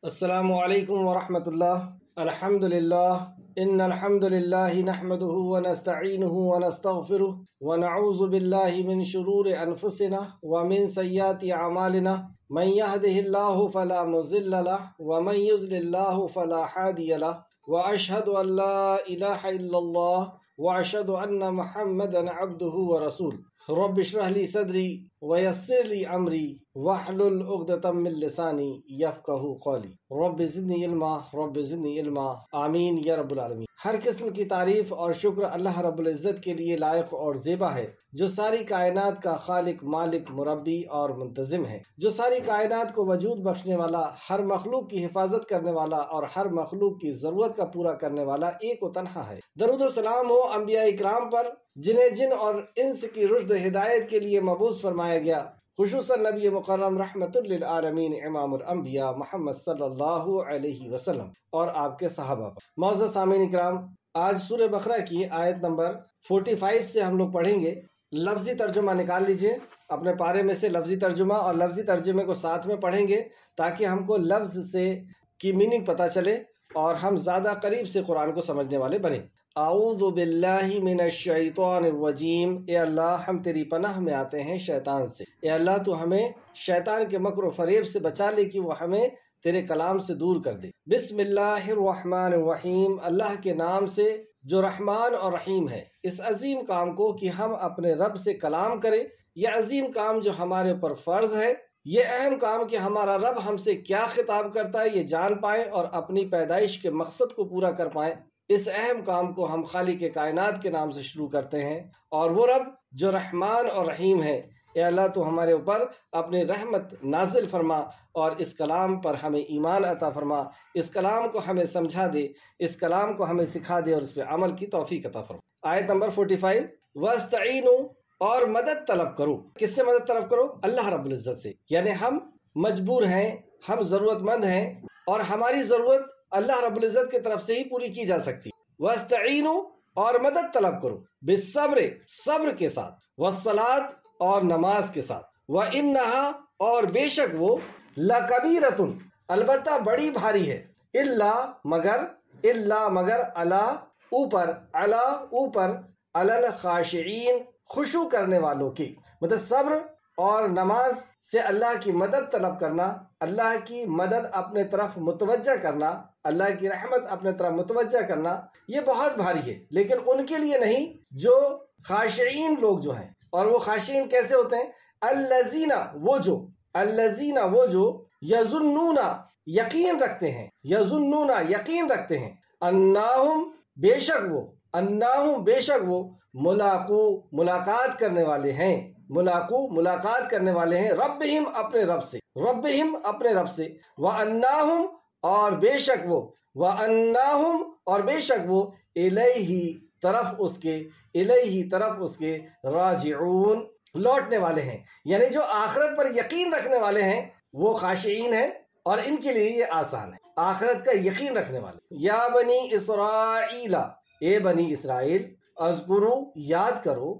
السلام علیکم ورحمۃ اللہ۔ الحمد للہ ان الحمد للہ نحمده ونستعینه ونستغفره ونعوذ باللہ من شرور انفسنا ومن سیئات اعمالنا من يهده الله فلا مضل له ومن يضلل الله فلا هادي له واشهد ان لا اله الا الله واشهد ان محمدا عبده ورسوله رب اشرح لي صدری ویسر لی امری واحلل عقدۃ من لسانی یفقہوا قولی رب زدنی علما رب زدنی علما آمین یا رب العالمین۔ ہر قسم کی تعریف اور شکر اللہ رب العزت کے لیے لائق اور زیبا ہے، جو ساری کائنات کا خالق، مالک، مربی اور منتظم ہے، جو ساری کائنات کو وجود بخشنے والا، ہر مخلوق کی حفاظت کرنے والا اور ہر مخلوق کی ضرورت کا پورا کرنے والا ایک و تنہا ہے۔ درود و سلام ہو انبیاء اکرام پر، جنہیں جن اور انس کی رشد و ہدایت کے لیے مبعوث فرمایا گیا، خصوصاً نبی مکرم رحمت للعالمین امام الانبیاء محمد صلی اللہ علیہ وسلم اور آپ کے صحابہ پر۔ معزز سامعین اکرام، آج سورہ بقرہ کی آیت نمبر 45 سے ہم لوگ پڑھیں گے۔ لفظی ترجمہ نکال لیجئے اپنے پارے میں سے، لفظی ترجمہ اور لفظی ترجمے کو ساتھ میں پڑھیں گے تاکہ ہم کو لفظ سے کی میننگ پتہ چلے اور ہم زیادہ قریب سے قرآن کو سمجھنے والے بنیں۔ اعوذ باللہ من الشیطان الرجیم، اے اللہ ہم تیری پناہ میں آتے ہیں شیطان سے۔ اے اللہ تو ہمیں شیطان کے مکر و فریب سے بچا لے کہ وہ ہمیں تیرے کلام سے دور کر دے۔ بسم اللہ الرحمن الرحیم، اللہ کے نام سے جو رحمان اور رحیم ہے۔ اس عظیم کام کو کہ ہم اپنے رب سے کلام کریں، یہ عظیم کام جو ہمارے اوپر فرض ہے، یہ اہم کام کہ ہمارا رب ہم سے کیا خطاب کرتا ہے یہ جان پائیں اور اپنی پیدائش کے مقصد کو پورا کر پائیں۔ اس اہم کام کو ہم خالق کائنات کے نام سے شروع کرتے ہیں، اور وہ رب جو رحمان اور رحیم ہے۔ اے اللہ تو ہمارے اوپر اپنی رحمت نازل فرما اور اس کلام پر ہمیں ایمان عطا فرما، اس کلام کو ہمیں سمجھا دے، اس کلام کو ہمیں سکھا دے اور اس پہ عمل کی توفیق عطا فرما۔ آیت نمبر 45، وَاسْتَعِینُوا، اور مدد طلب کرو۔ کس سے مدد طلب کرو؟ اللہ رب العزت سے۔ یعنی ہم مجبور ہیں، ہم ضرورت مند ہیں اور ہماری ضرورت اللہ رب العزت کی طرف سے ہی پوری کی جا سکتی۔ وَاسْتَعِینُوا، اور مدد طلب کرو، بالصبر، صبر کے ساتھ، والصلاۃ، اور نماز کے ساتھ، وَإِنَّهَا، اور بے شک وہ، لَكَبِيرَةٌ، البتہ بڑی بھاری ہے، مگر اوپر علی الخاشعین، خشوع کرنے والوں کی۔ مطلب صبر اور نماز سے اللہ کی مدد طلب کرنا، اللہ کی مدد اپنے طرف متوجہ کرنا، اللہ کی رحمت اپنے طرف متوجہ کرنا، یہ بہت بھاری ہے، لیکن ان کے لیے نہیں جو خاشعین لوگ جو ہیں۔ اور وہ خاشعین کیسے ہوتے ہیں؟ الذین، وہ جو یظنون، یقین رکھتے ہیں، یقین رکھتے ہیں، انہم، بے شک وہ ملاقات کرنے والے ہیں، ملاقات کرنے والے ہیں، ربہم، اپنے رب سے، وانہم، اور بے شک وہ الیہ، طرف اس کے راجعون، لوٹنے والے ہیں۔ یعنی جو آخرت پر یقین رکھنے والے ہیں وہ خاشعین ہیں، اور ان کے لیے یہ آسان ہے، آخرت کا یقین رکھنے والے۔ یا بنی اسرائیل، اے بنی اسرائیل، اذکروا، یاد کرو،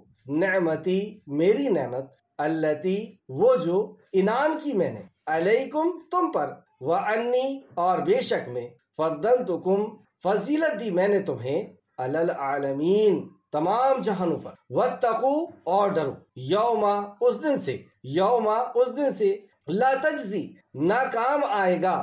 نعمتی، میری نعمت، التی، وہ جو، انعام کی میں نے، علیکم، تم پر، وانی، اور بے شک میں، فضلتکم، فضیلت دی میں نے تمہیں، علی العالمین، تمام جہانوں پر، واتقوا، اور ڈرو، یوما، اس دن سے، لا تجزی، نہ کام آئے گا،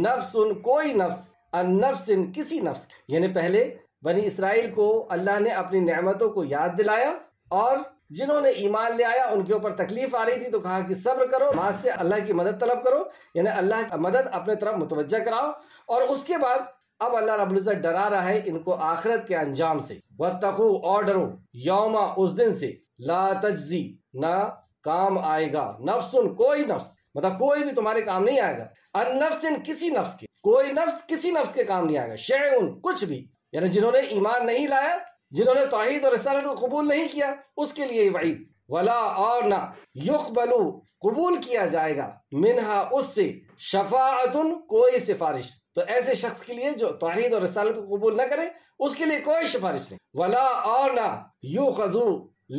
نفس، کوئی نفس، ان نفس، کسی نفس۔ یعنی پہلے بنی اسرائیل کو اللہ نے اپنی نعمتوں کو یاد دلایا، اور جنہوں نے ایمان لے آیا ان کے اوپر تکلیف آ رہی تھی تو کہا کہ صبر کرو، نماز سے اللہ کی مدد طلب کرو، یعنی اللہ کی مدد اپنے طرف متوجہ کراؤ، اور اس کے بعد اب اللہ رب العزت ڈرا رہا ہے ان کو آخرت کے انجام سے۔ واتقوا، اور ڈرو، یوما، اس دن سے، لا تجزی، نہ کام آئے گا، نفس، کوئی نفس، مطلب کوئی بھی تمہارے کام نہیں آئے گا، ان نفس، کسی نفس کے، کوئی نفس کسی نفس کے کام نہیں آئے گا، شیء، کچھ بھی، یعنی جنہوں نے ایمان نہیں لایا، جنہوں نے توحید اور رسالت کو قبول نہیں کیا، اس کے لیے وعید۔ ولا، اور نہ، یقبلو، قبول کیا جائے گا، منہا، اس سے، شفاعت، کوئی سفارش۔ تو ایسے شخص کے لیے جو توحید اور رسالت کو قبول نہ کرے اس کے لیے کوئی سفارش نہیں۔ ولا، اور نہ، یؤخذو،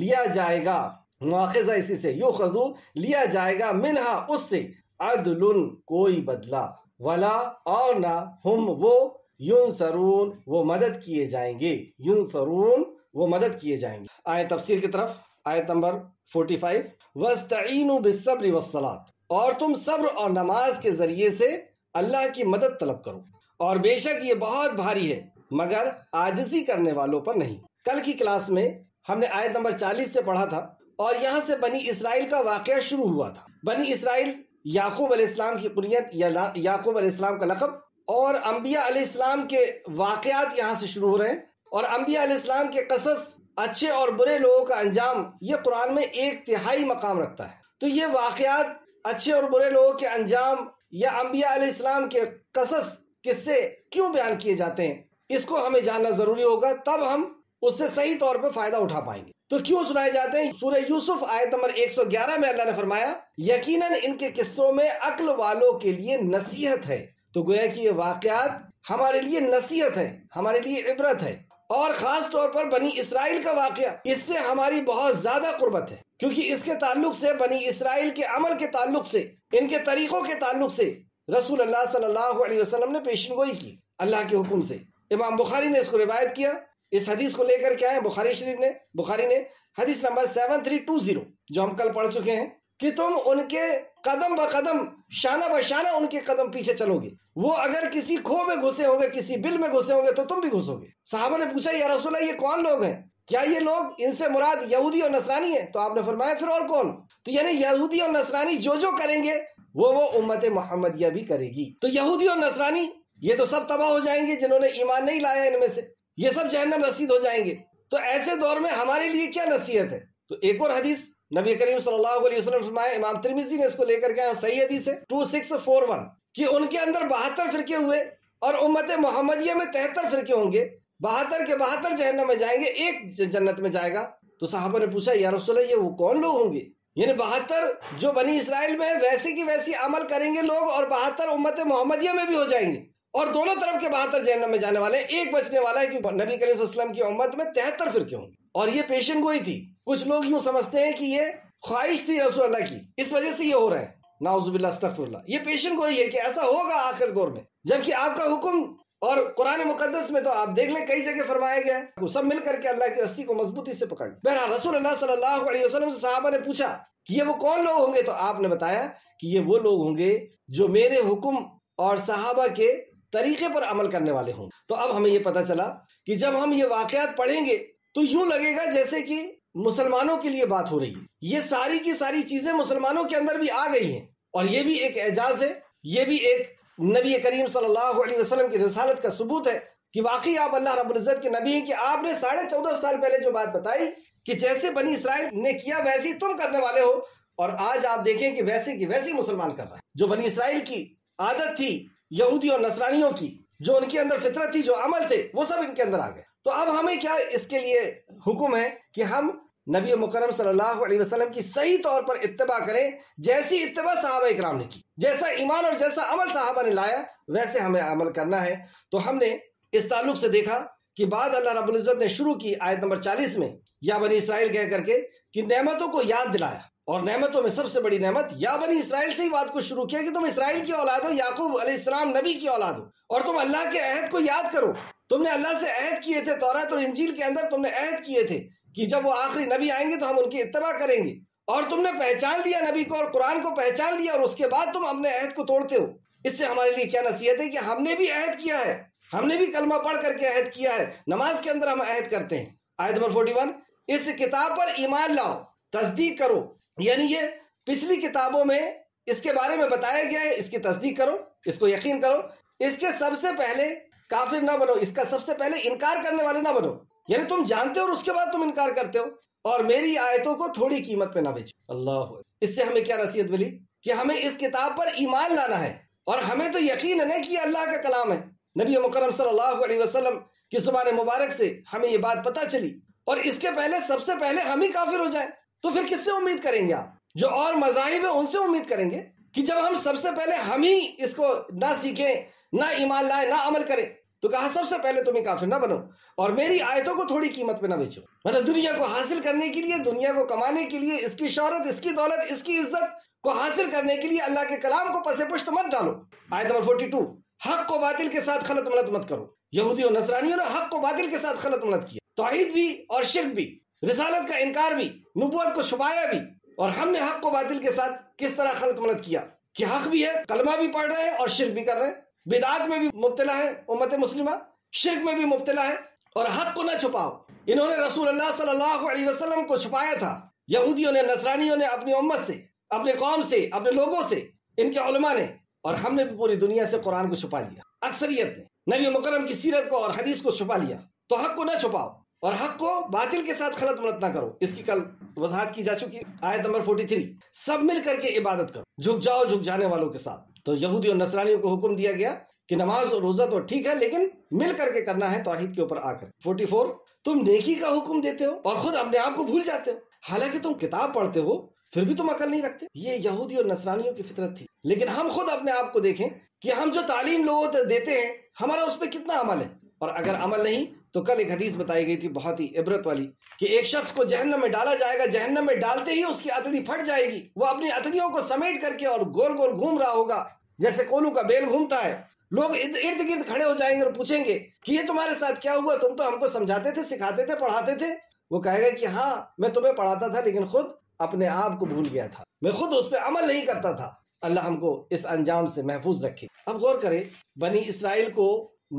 لیا جائے گا، مواخذہ اسی سے، یؤخذو، لیا جائے گا، منہا، اس سے، عدل، کوئی بدلہ، ولا اور نہ ہم وہ ینصرون وہ مدد کیے جائیں گے، ینصرون وہ مدد کیے جائیں گے۔ آئے تفسیر کی طرف، آیت نمبر 45 وَاسْتَعِینُوا بِالصَّبْرِ وَالصَّلَاةِ اور تم صبر اور نماز کے ذریعے سے اللہ کی مدد طلب کرو، اور بے شک یہ بہت بھاری ہے مگر عاجزی کرنے والوں پر نہیں۔ کل کی کلاس میں ہم نے آیت نمبر 40 سے پڑھا تھا، اور یہاں سے بنی اسرائیل کا واقعہ شروع ہوا تھا۔ بنی اسرائیل یعقوب علیہ السلام کی کنیت یا یعقوب علیہ السلام کا لقب، اور انبیاء علیہ السلام کے واقعات یہاں سے شروع ہو رہے ہیں، اور انبیاء علیہ السلام کے قصص، اچھے اور برے لوگوں کا انجام، یہ قرآن میں 1/3 مقام رکھتا ہے۔ تو یہ واقعات، اچھے اور برے لوگوں کے انجام یا انبیاء علیہ السلام کے قصص، قصے کیوں بیان کیے جاتے ہیں، اس کو ہمیں جاننا ضروری ہوگا، تب ہم اس سے صحیح طور پہ فائدہ اٹھا پائیں گے۔ تو کیوں سنائے جاتے ہیں؟ سورہ یوسف آیت نمبر 111 میں اللہ نے فرمایا یقیناً ان کے قصوں میں عقل والوں کے لیے نصیحت ہے۔ تو گویا کہ یہ واقعات ہمارے لیے نصیحت ہے، ہمارے لیے عبرت ہے، اور خاص طور پر بنی اسرائیل کا واقعہ، اس سے ہماری بہت زیادہ قربت ہے، کیونکہ اس کے تعلق سے، بنی اسرائیل کے عمل کے تعلق سے، ان کے طریقوں کے تعلق سے رسول اللہ صلی اللہ علیہ وسلم نے پیشن گوئی کی اللہ کے حکم سے۔ امام بخاری نے اس کو روایت کیا، اس حدیث کو لے کر کے آئے بخاری نے حدیث نمبر 7320 جو ہم کل پڑھ چکے ہیں، کہ تم ان کے قدم بقدم، شانہ بشانہ ان کے قدم پیچھے چلو گے، وہ اگر کسی کھو میں گھسے ہوں گے، کسی بل میں گھسے ہوں گے تو تم بھی گھسو گے۔ صحابہ نے پوچھا یا رسول اللہ یہ کون لوگ ہیں؟ کیا یہ لوگ، ان سے مراد یہودی اور نصرانی ہیں؟ تو آپ نے فرمایا پھر اور کون؟ تو یعنی یہودی اور نصرانی جو کریں گے وہ امت محمدیہ بھی کرے گی۔ تو یہودی اور نصرانی یہ تو سب تباہ ہو جائیں گے، جنہوں نے ایمان نہیں لایا ان میں سے، یہ سب جہنم رسید ہو جائیں گے۔ تو ایسے دور میں ہمارے لیے کیا نصیحت ہے؟ تو ایک اور حدیث نبی کریم صلی اللہ علیہ وسلم فرمایا، امام ترمذی نے اس کو لے کر کے آیا، صحیح حدیث ہے 2641، کہ ان کے اندر 72 فرقے ہوئے، اور امت محمدیہ میں 73 فرقے ہوں گے، 72 کے 72 جہنم میں جائیں گے، ایک جنت میں جائے گا۔ تو صحابہ نے پوچھا یا رسول اللہ یہ وہ کون لوگ ہوں گے؟ یعنی 72 جو بنی اسرائیل میں ویسے کی ویسی عمل کریں گے لوگ، اور 72 امت محمدیہ میں بھی ہو جائیں گے، اور دونوں طرف کے 72 جہنم میں جانے والے، ایک بچنے والا ہے، کہ نبی کریم صلی اللہ علیہ وسلم کی امت میں 73 فرقے ہوں گے۔ اور یہ پیشن گوئی تھی، کچھ لوگ یوں سمجھتے ہیں کہ یہ خواہش تھی رسول اللہ کی، اس وجہ سے یہ ہو رہا ہے، نعوذ باللہ استغفر اللہ۔ یہ پیشن گوئی ہے کہ ایسا ہوگا آخر دور میں، جبکہ آپ کا حکم اور قرآن مقدس میں تو آپ دیکھ لیں کئی جگہ فرمایا گیا ہے، سب مل کر کے اللہ کی رسی کو مضبوطی سے پکڑ۔ بہرحال رسول اللہ صلی اللہ علیہ وسلم سے صحابہ نے پوچھا کہ یہ وہ کون لوگ ہوں گے؟ تو آپ نے بتایا کہ یہ وہ لوگ ہوں گے جو میرے حکم اور صحابہ کے طریقے پر عمل کرنے والے ہوں۔ تو اب ہمیں یہ پتہ چلا کہ جب ہم یہ واقعات پڑھیں گے تو یوں لگے گا جیسے کہ مسلمانوں کے لیے بات ہو رہی ہے، یہ ساری کی ساری چیزیں مسلمانوں کے اندر بھی آ گئی ہیں، اور یہ بھی ایک اعجاز ہے، یہ بھی ایک نبی کریم صلی اللہ علیہ وسلم کی رسالت کا ثبوت ہے کہ واقعی آپ اللہ رب العزت کے نبی ہیں، کہ آپ نے 14.5 سال پہلے جو بات بتائی کہ جیسے بنی اسرائیل نے کیا ویسی تم کرنے والے ہو، اور آج آپ دیکھیں کہ ویسے کی ویسی مسلمان کر رہا ہے۔ جو بنی اسرائیل کی عادت تھی یہودی اور نصرانیوں کی، جو ان کے اندر فطرت تھی، جو عمل تھے، وہ سب ان کے اندر آ گئے۔ تو اب ہمیں کیا اس کے لیے حکم ہے کہ ہم نبی مکرم صلی اللہ علیہ وسلم کی صحیح طور پر اتباع کریں، جیسی اتباع صحابہ اکرام نے کی، جیسا ایمان اور جیسا عمل صحابہ نے لایا ویسے ہمیں عمل کرنا ہے۔ تو ہم نے اس تعلق سے دیکھا کہ بعد اللہ رب العزت نے شروع کی آیت نمبر 40 میں، یا بنی اسرائیل کہہ کر کے، کہ نعمتوں کو یاد دلایا، اور نعمتوں میں سب سے بڑی نعمت یا بنی اسرائیل سے ہی بات کو شروع کیا کہ تم اسرائیل کی اولاد ہو، یعقوب علیہ السلام نبی کی اولاد ہو، اور تم اللہ کے عہد کو یاد کرو۔ تم نے اللہ سے عہد کیے تھے، تورات اور انجیل کے اندر تم نے عہد کیے تھے کہ جب وہ آخری نبی آئیں گے تو ہم ان کی اتباع کریں گے، اور تم نے پہچان لیا نبی کو اور قرآن کو پہچان لیا، اور اس کے بعد تم اپنے عہد کو توڑتے ہو۔ اس سے ہمارے لیے کیا نصیحت ہے کہ ہم نے بھی عہد کیا ہے، ہم نے بھی کلمہ پڑھ کر کے عہد کیا ہے، نماز کے اندر ہم عہد کرتے ہیں۔ آیت نمبر 41، اس کتاب پر ایمان لاؤ، تصدیق کرو، یعنی یہ پچھلی کتابوں میں اس کے بارے میں بتایا گیا ہے، اس کی تصدیق کرو، اس کو یقین کرو، اس کے سب سے پہلے کافر نہ بنو، اس کا سب سے پہلے انکار کرنے والے نہ بنو، یعنی تم جانتے ہو اور اس کے بعد تم انکار کرتے ہو، اور میری آیتوں کو تھوڑی قیمت پہ نہ بیچو۔ اللہ، اس سے ہمیں کیا نصیحت ملی کہ ہمیں اس کتاب پر ایمان لانا ہے، اور ہمیں تو یقین ہے کہ یہ اللہ کا کلام ہے۔ نبی مکرم صلی اللہ علیہ وسلم کی زبان مبارک سے ہمیں یہ بات پتہ چلی، اور اس کے پہلے سب سے پہلے ہم ہی کافر ہو جائیں تو پھر کس سے امید کریں گے؟ آپ جو اور مذاہب ہیں ان سے امید کریں گے کہ جب ہم سب سے پہلے ہم ہی اس کو نہ سیکھیں، نہ ایمان لائیں، نہ عمل کریں، تو کہا سب سے پہلے تم ہی کافر نہ بنو، اور میری آیتوں کو تھوڑی قیمت پہ نہ بیچو۔ مطلب دنیا کو حاصل کرنے کے لیے، دنیا کو کمانے کے لیے، اس کی شہرت، اس کی دولت، اس کی عزت، کو حاصل کرنے کے لیے اللہ کے کلام کو پس پشت مت ڈالو۔ آیت نمبر 42، حق کو باطل کے ساتھ خلط ملط مت کرو۔ یہودی اور نصرانیوں نے حق کو باطل کے ساتھ خلط ملط کیا، توحید بھی اور شرک بھی، رسالت کا انکار بھی، نبوت کو چھپایا بھی۔ اور ہم نے حق کو باطل کے ساتھ کس طرح خلط ملط کیا کہ حق بھی ہے، کلمہ بھی پڑھ رہے ہیں اور شرک بھی کر رہے ہیں، بدعات میں بھی مبتلا ہے امت مسلمہ، شرک میں بھی مبتلا ہے، اور حق کو نہ چھپاؤ۔ انہوں نے رسول اللہ صلی اللہ علیہ وسلم کو چھپایا تھا، یہودیوں نے، نصرانیوں نے اپنی امت سے، اپنے قوم سے، اپنے لوگوں سے، ان کے علماء نے، اور ہم نے بھی پوری دنیا سے قرآن کو چھپا لیا۔ اکثریت نے نبی مکرم کی سیرت کو اور حدیث کو چھپا لیا۔ تو حق کو نہ چھپاؤ اور حق کو باطل کے ساتھ خلط ملط نہ کرو۔ اس کی کل وضاحت کی جا چکی۔ آیت نمبر 43، سب مل کر کے عبادت کرو، جھک جاؤ جھک جانے والوں کے ساتھ۔ تو یہودی اور نصرانیوں کو حکم دیا گیا کہ نماز اور روزہ تو ٹھیک ہے لیکن مل کر کے کرنا ہے توحید کے اوپر آ کر۔ 44، تم نیکی کا حکم دیتے ہو اور خود اپنے آپ کو بھول جاتے ہو، حالانکہ تم کتاب پڑھتے ہو پھر بھی تم عقل نہیں رکھتے۔ یہ یہودی اور نصرانیوں کی فطرت تھی، لیکن ہم خود اپنے آپ کو دیکھیں کہ ہم جو تعلیم لوگوں کو دیتے ہیں ہمارا اس پہ کتنا عمل ہے، اور اگر عمل نہیں تو کل ایک حدیث بتائی گئی تھی بہت ہی عبرت والی کہ ایک شخص کو جہنم میں ڈالا جائے گا، جہنم میں ڈالتے ہی اس کی اتڑی پھٹ جائے گی، وہ اپنی اتڑیوں کو سمیٹ کر کے اور گول گول گھوم رہا ہوگا جیسے کولو کا بیل گھومتا ہے۔ لوگ ارد گرد کھڑے ہو جائیں گے اور پوچھیں گے کہ یہ تمہارے ساتھ کیا ہوا، تم تو ہم کو سمجھاتے تھے، سکھاتے تھے، پڑھاتے تھے۔ وہ کہے گا کہ ہاں میں تمہیں پڑھاتا تھا لیکن خود اپنے آپ کو بھول گیا تھا، میں خود اس پہ عمل نہیں کرتا تھا۔ اللہ ہم کو اس انجام سے محفوظ رکھے۔ اب غور کریں، بنی اسرائیل کو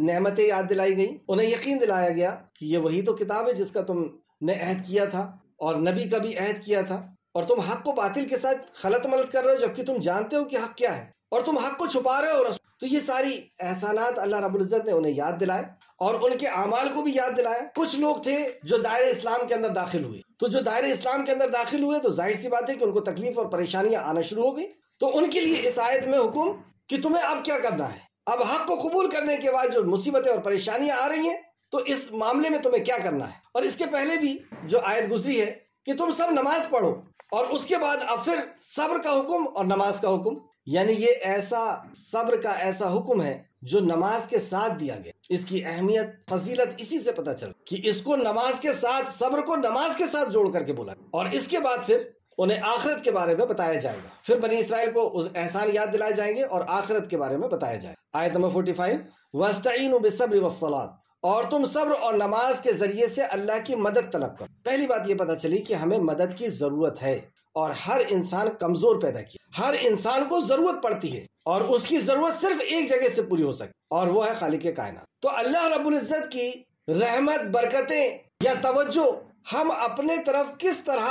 نعمتیں یاد دلائی گئیں، انہیں یقین دلایا گیا کہ یہ وہی تو کتاب ہے جس کا تم نے عہد کیا تھا اور نبی کا بھی عہد کیا تھا، اور تم حق کو باطل کے ساتھ خلط ملط کر رہے ہو جبکہ تم جانتے ہو کہ حق کیا ہے، اور تم حق کو چھپا رہے ہو۔ تو یہ ساری احسانات اللہ رب العزت نے انہیں یاد دلائے اور ان کے اعمال کو بھی یاد دلایا۔ کچھ لوگ تھے جو دائرہ اسلام کے اندر داخل ہوئے، تو جو دائرہ اسلام کے اندر داخل ہوئے تو ظاہر سی بات ہے کہ ان کو تکلیف اور پریشانیاں آنا شروع ہو گئی۔ تو ان کے لیے اس آیت میں حکم کہ تمہیں اب کیا کرنا ہے، اب حق کو قبول کرنے کے بعد جو مصیبتیں اور پریشانیاں آ رہی ہیں تو اس معاملے میں تمہیں کیا کرنا ہے۔ اور اس کے پہلے بھی جو آیت گزری ہے کہ تم سب نماز پڑھو، اور اس کے بعد اب پھر صبر کا حکم اور نماز کا حکم، یعنی یہ ایسا صبر کا ایسا حکم ہے جو نماز کے ساتھ دیا گیا۔ اس کی اہمیت، فضیلت اسی سے پتہ چل کہ اس کو نماز کے ساتھ، صبر کو نماز کے ساتھ جوڑ کر کے بولا، اور اس کے بعد پھر انہیں آخرت کے بارے میں بتایا جائے گا۔ پھر بنی اسرائیل کو احسان یاد دلائے جائیں گے اور آخرت کے بارے میں بتایا جائے گا۔ آیت نمبر 45، وَاسْتَعِينُوا بِالصَّبْرِ وَالصَّلَاةِ، اور تم صبر اور نماز کے ذریعے سے اللہ کی مدد طلب کرو۔ پہلی بات یہ پتہ چلی کہ ہمیں مدد کی ضرورت ہے، اور ہر انسان کمزور پیدا کیا، ہر انسان کو ضرورت پڑتی ہے، اور اس کی ضرورت صرف ایک جگہ سے پوری ہو سکتی، اور وہ ہے خالق کائنات۔ تو اللہ رب العزت کی رحمت، برکتیں یا توجہ ہم اپنے طرف کس طرح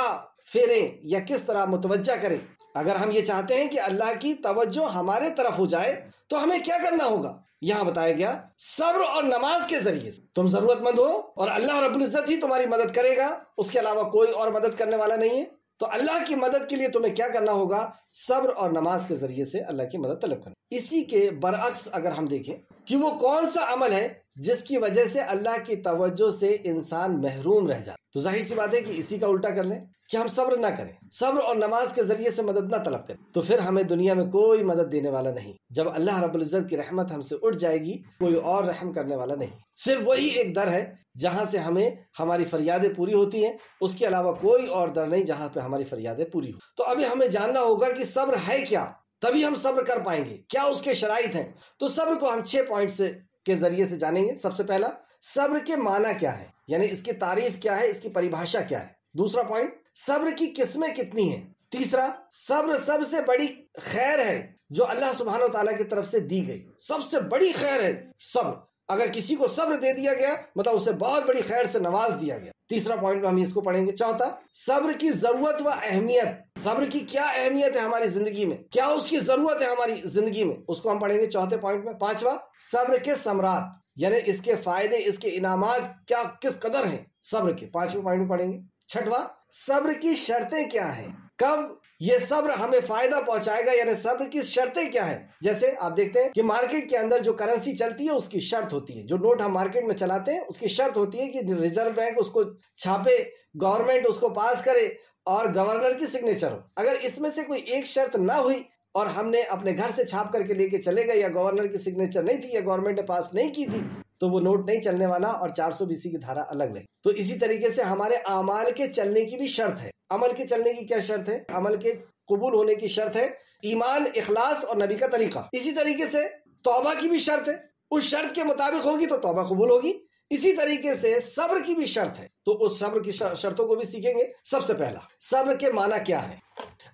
پھیریں یا کس طرح متوجہ کریں۔ اگر ہم یہ چاہتے ہیں کہ اللہ کی توجہ ہمارے طرف ہو جائے تو ہمیں کیا کرنا ہوگا؟ یہاں بتایا گیا صبر اور نماز کے ذریعے سے تم ضرورت مند ہو اور اللہ رب العزت ہی تمہاری مدد کرے گا، اس کے علاوہ کوئی اور مدد کرنے والا نہیں ہے۔ تو اللہ کی مدد کے لیے تمہیں کیا کرنا ہوگا؟ صبر اور نماز کے ذریعے سے اللہ کی مدد طلب کرنا۔ اسی کے برعکس اگر ہم دیکھیں کہ وہ کون سا عمل ہے جس کی وجہ سے اللہ کی توجہ سے انسان محروم رہ جاتا، تو ظاہر سی بات ہے کہ اسی کا الٹا کر لیں کہ ہم صبر نہ کریں، صبر اور نماز کے ذریعے سے مدد نہ طلب کریں، تو پھر ہمیں دنیا میں کوئی مدد دینے والا نہیں۔ جب اللہ رب العزت کی رحمت ہم سے اٹھ جائے گی کوئی اور رحم کرنے والا نہیں، صرف وہی ایک در ہے جہاں سے ہمیں ہماری فریادیں پوری ہوتی ہیں، اس کے علاوہ کوئی اور در نہیں جہاں پہ ہماری فریادیں پوری ہو۔ تو ابھی ہمیں جاننا ہوگا کہ صبر ہے کیا، تبھی ہم صبر کر پائیں گے، کیا اس کے شرائط ہیں۔ تو صبر کو ہم 6 پوائنٹس کے ذریعے سے جانیں گے۔ سب سے پہلا، صبر کے معنی کیا ہے، یعنی اس کی تعریف کیا ہے، اس کی پریبھاشا کیا ہے۔ دوسرا پوائنٹ، صبر کی قسمیں کتنی ہیں۔ تیسرا، صبر سب سے بڑی خیر ہے جو اللہ سبحانہ و تعالیٰ کی طرف سے دی گئی، سب سے بڑی خیر ہے صبر۔ اگر کسی کو صبر دے دیا گیا مطلب اسے بہت بڑی خیر سے نواز دیا گیا۔ تیسرا پوائنٹ میں ہم اس کو پڑھیں گے۔ چوتھا، صبر کی ضرورت و اہمیت، صبر کی کیا اہمیت ہے ہماری زندگی میں، کیا اس کی ضرورت ہے ہماری زندگی میں، اس کو ہم پڑھیں گے چوتھے پوائنٹ میں۔ پانچواں، صبر کے ثمرات، یعنی اس کے فائدے، اس کے انعامات کیا کس قدر ہیں صبر کے، 5ویں پوائنٹ میں پڑھیں گے۔ چھٹواں، صبر کی شرطیں کیا ہیں، کب یہ صبر ہمیں فائدہ پہنچائے گا، یعنی صبر کی شرطیں کیا ہیں۔ جیسے آپ دیکھتے ہیں کہ مارکیٹ کے اندر جو کرنسی چلتی ہے اس کی شرط ہوتی ہے، جو نوٹ ہم مارکیٹ میں چلاتے ہیں اس کی شرط ہوتی ہے کہ ریزرو بینک اس کو چھاپے، گورنمنٹ اس کو پاس کرے اور گورنر کی سگنیچر ہو۔ اگر اس میں سے کوئی ایک شرط نہ ہوئی اور ہم نے اپنے گھر سے چھاپ کر کے لے کے چلے گئے، یا گورنر کی سگنیچر نہیں تھی یا گورنمنٹ نے پاس نہیں کی تھی، تو وہ نوٹ نہیں چلنے والا اور 420 کی دھارا الگ لگے۔ تو اسی طریقے سے ہمارے اعمال کے چلنے کی بھی شرط ہے۔ عمل کے چلنے کی کیا شرط ہے؟ عمل کے قبول ہونے کی شرط ہے ایمان، اخلاص اور نبی کا طریقہ۔ اسی طریقے سے توبہ کی بھی شرط ہے، اس شرط کے مطابق ہوگی تو توبہ قبول ہوگی۔ اسی طریقے سے صبر کی بھی شرط ہے، تو اس صبر کی شرطوں کو بھی سیکھیں گے۔ سب سے پہلا صبر کے معنی کیا ہے؟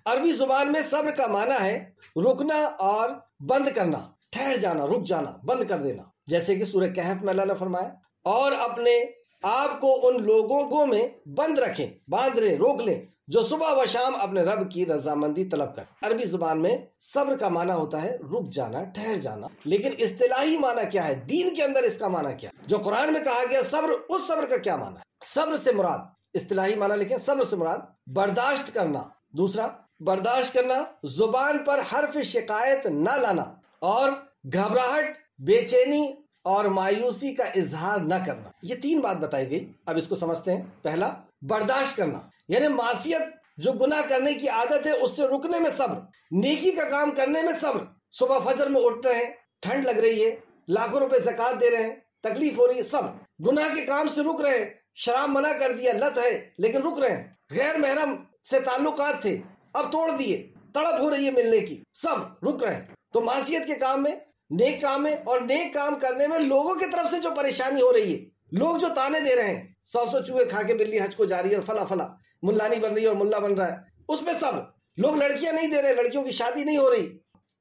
عربی زبان میں صبر کا معنی ہے رکنا اور بند کرنا، ٹھہر جانا، رک جانا، بند کر دینا، جیسے کہ سورہ کہف میں اللہ نے فرمایا، اور اپنے آپ کو ان لوگوں میں بند رکھیں، باندھ لیں، روک لیں جو صبح و شام اپنے رب کی رضامندی طلب کر۔ عربی زبان میں صبر کا معنی ہوتا ہے رک جانا، ٹھہر جانا، لیکن اصطلاحی معنی کیا ہے؟ دین کے اندر اس کا معنی کیا ہے؟ جو قرآن میں کہا گیا صبر، اس صبر کا کیا معنی ہے؟ صبر سے مراد، اصطلاحی معنی لکھیں، صبر سے مراد برداشت کرنا۔ دوسرا، برداشت کرنا، زبان پر حرف شکایت نہ لانا اور گھبراہٹ، بے چینی اور مایوسی کا اظہار نہ کرنا۔ یہ تین بات بتائی گئی، اب اس کو سمجھتے ہیں۔ پہلا، برداشت کرنا، یعنی معصیت جو گناہ کرنے کی عادت ہے اس سے رکنے میں صبر، نیکی کا کام کرنے میں صبر۔ صبح فجر میں اٹھ رہے ہیں، ٹھنڈ لگ رہی ہے، لاکھوں روپے زکوٰۃ دے رہے ہیں، تکلیف ہو رہی ہے، صبر۔ گناہ کے کام سے رک رہے ہیں، شراب منع کر دیا، لت ہے لیکن رک رہے ہیں۔ غیر محرم سے تعلقات تھے، اب توڑ دیے، تڑپ ہو رہی ہے ملنے کی، سب رک رہے ہیں۔ تو معصیت کے کام میں، نیک کام میں، اور نیک کام کرنے میں لوگوں کی طرف سے جو پریشانی ہو رہی ہے، لوگ جو تانے دے رہے ہیں، 100 چوہے کھا کے بلی حج کو جا رہی ہے اور فلا فلا، ملانی بن رہی ہے اور ملا بن رہا ہے، اس میں سب لوگ لڑکیاں نہیں دے رہے، لڑکیوں کی شادی نہیں ہو رہی،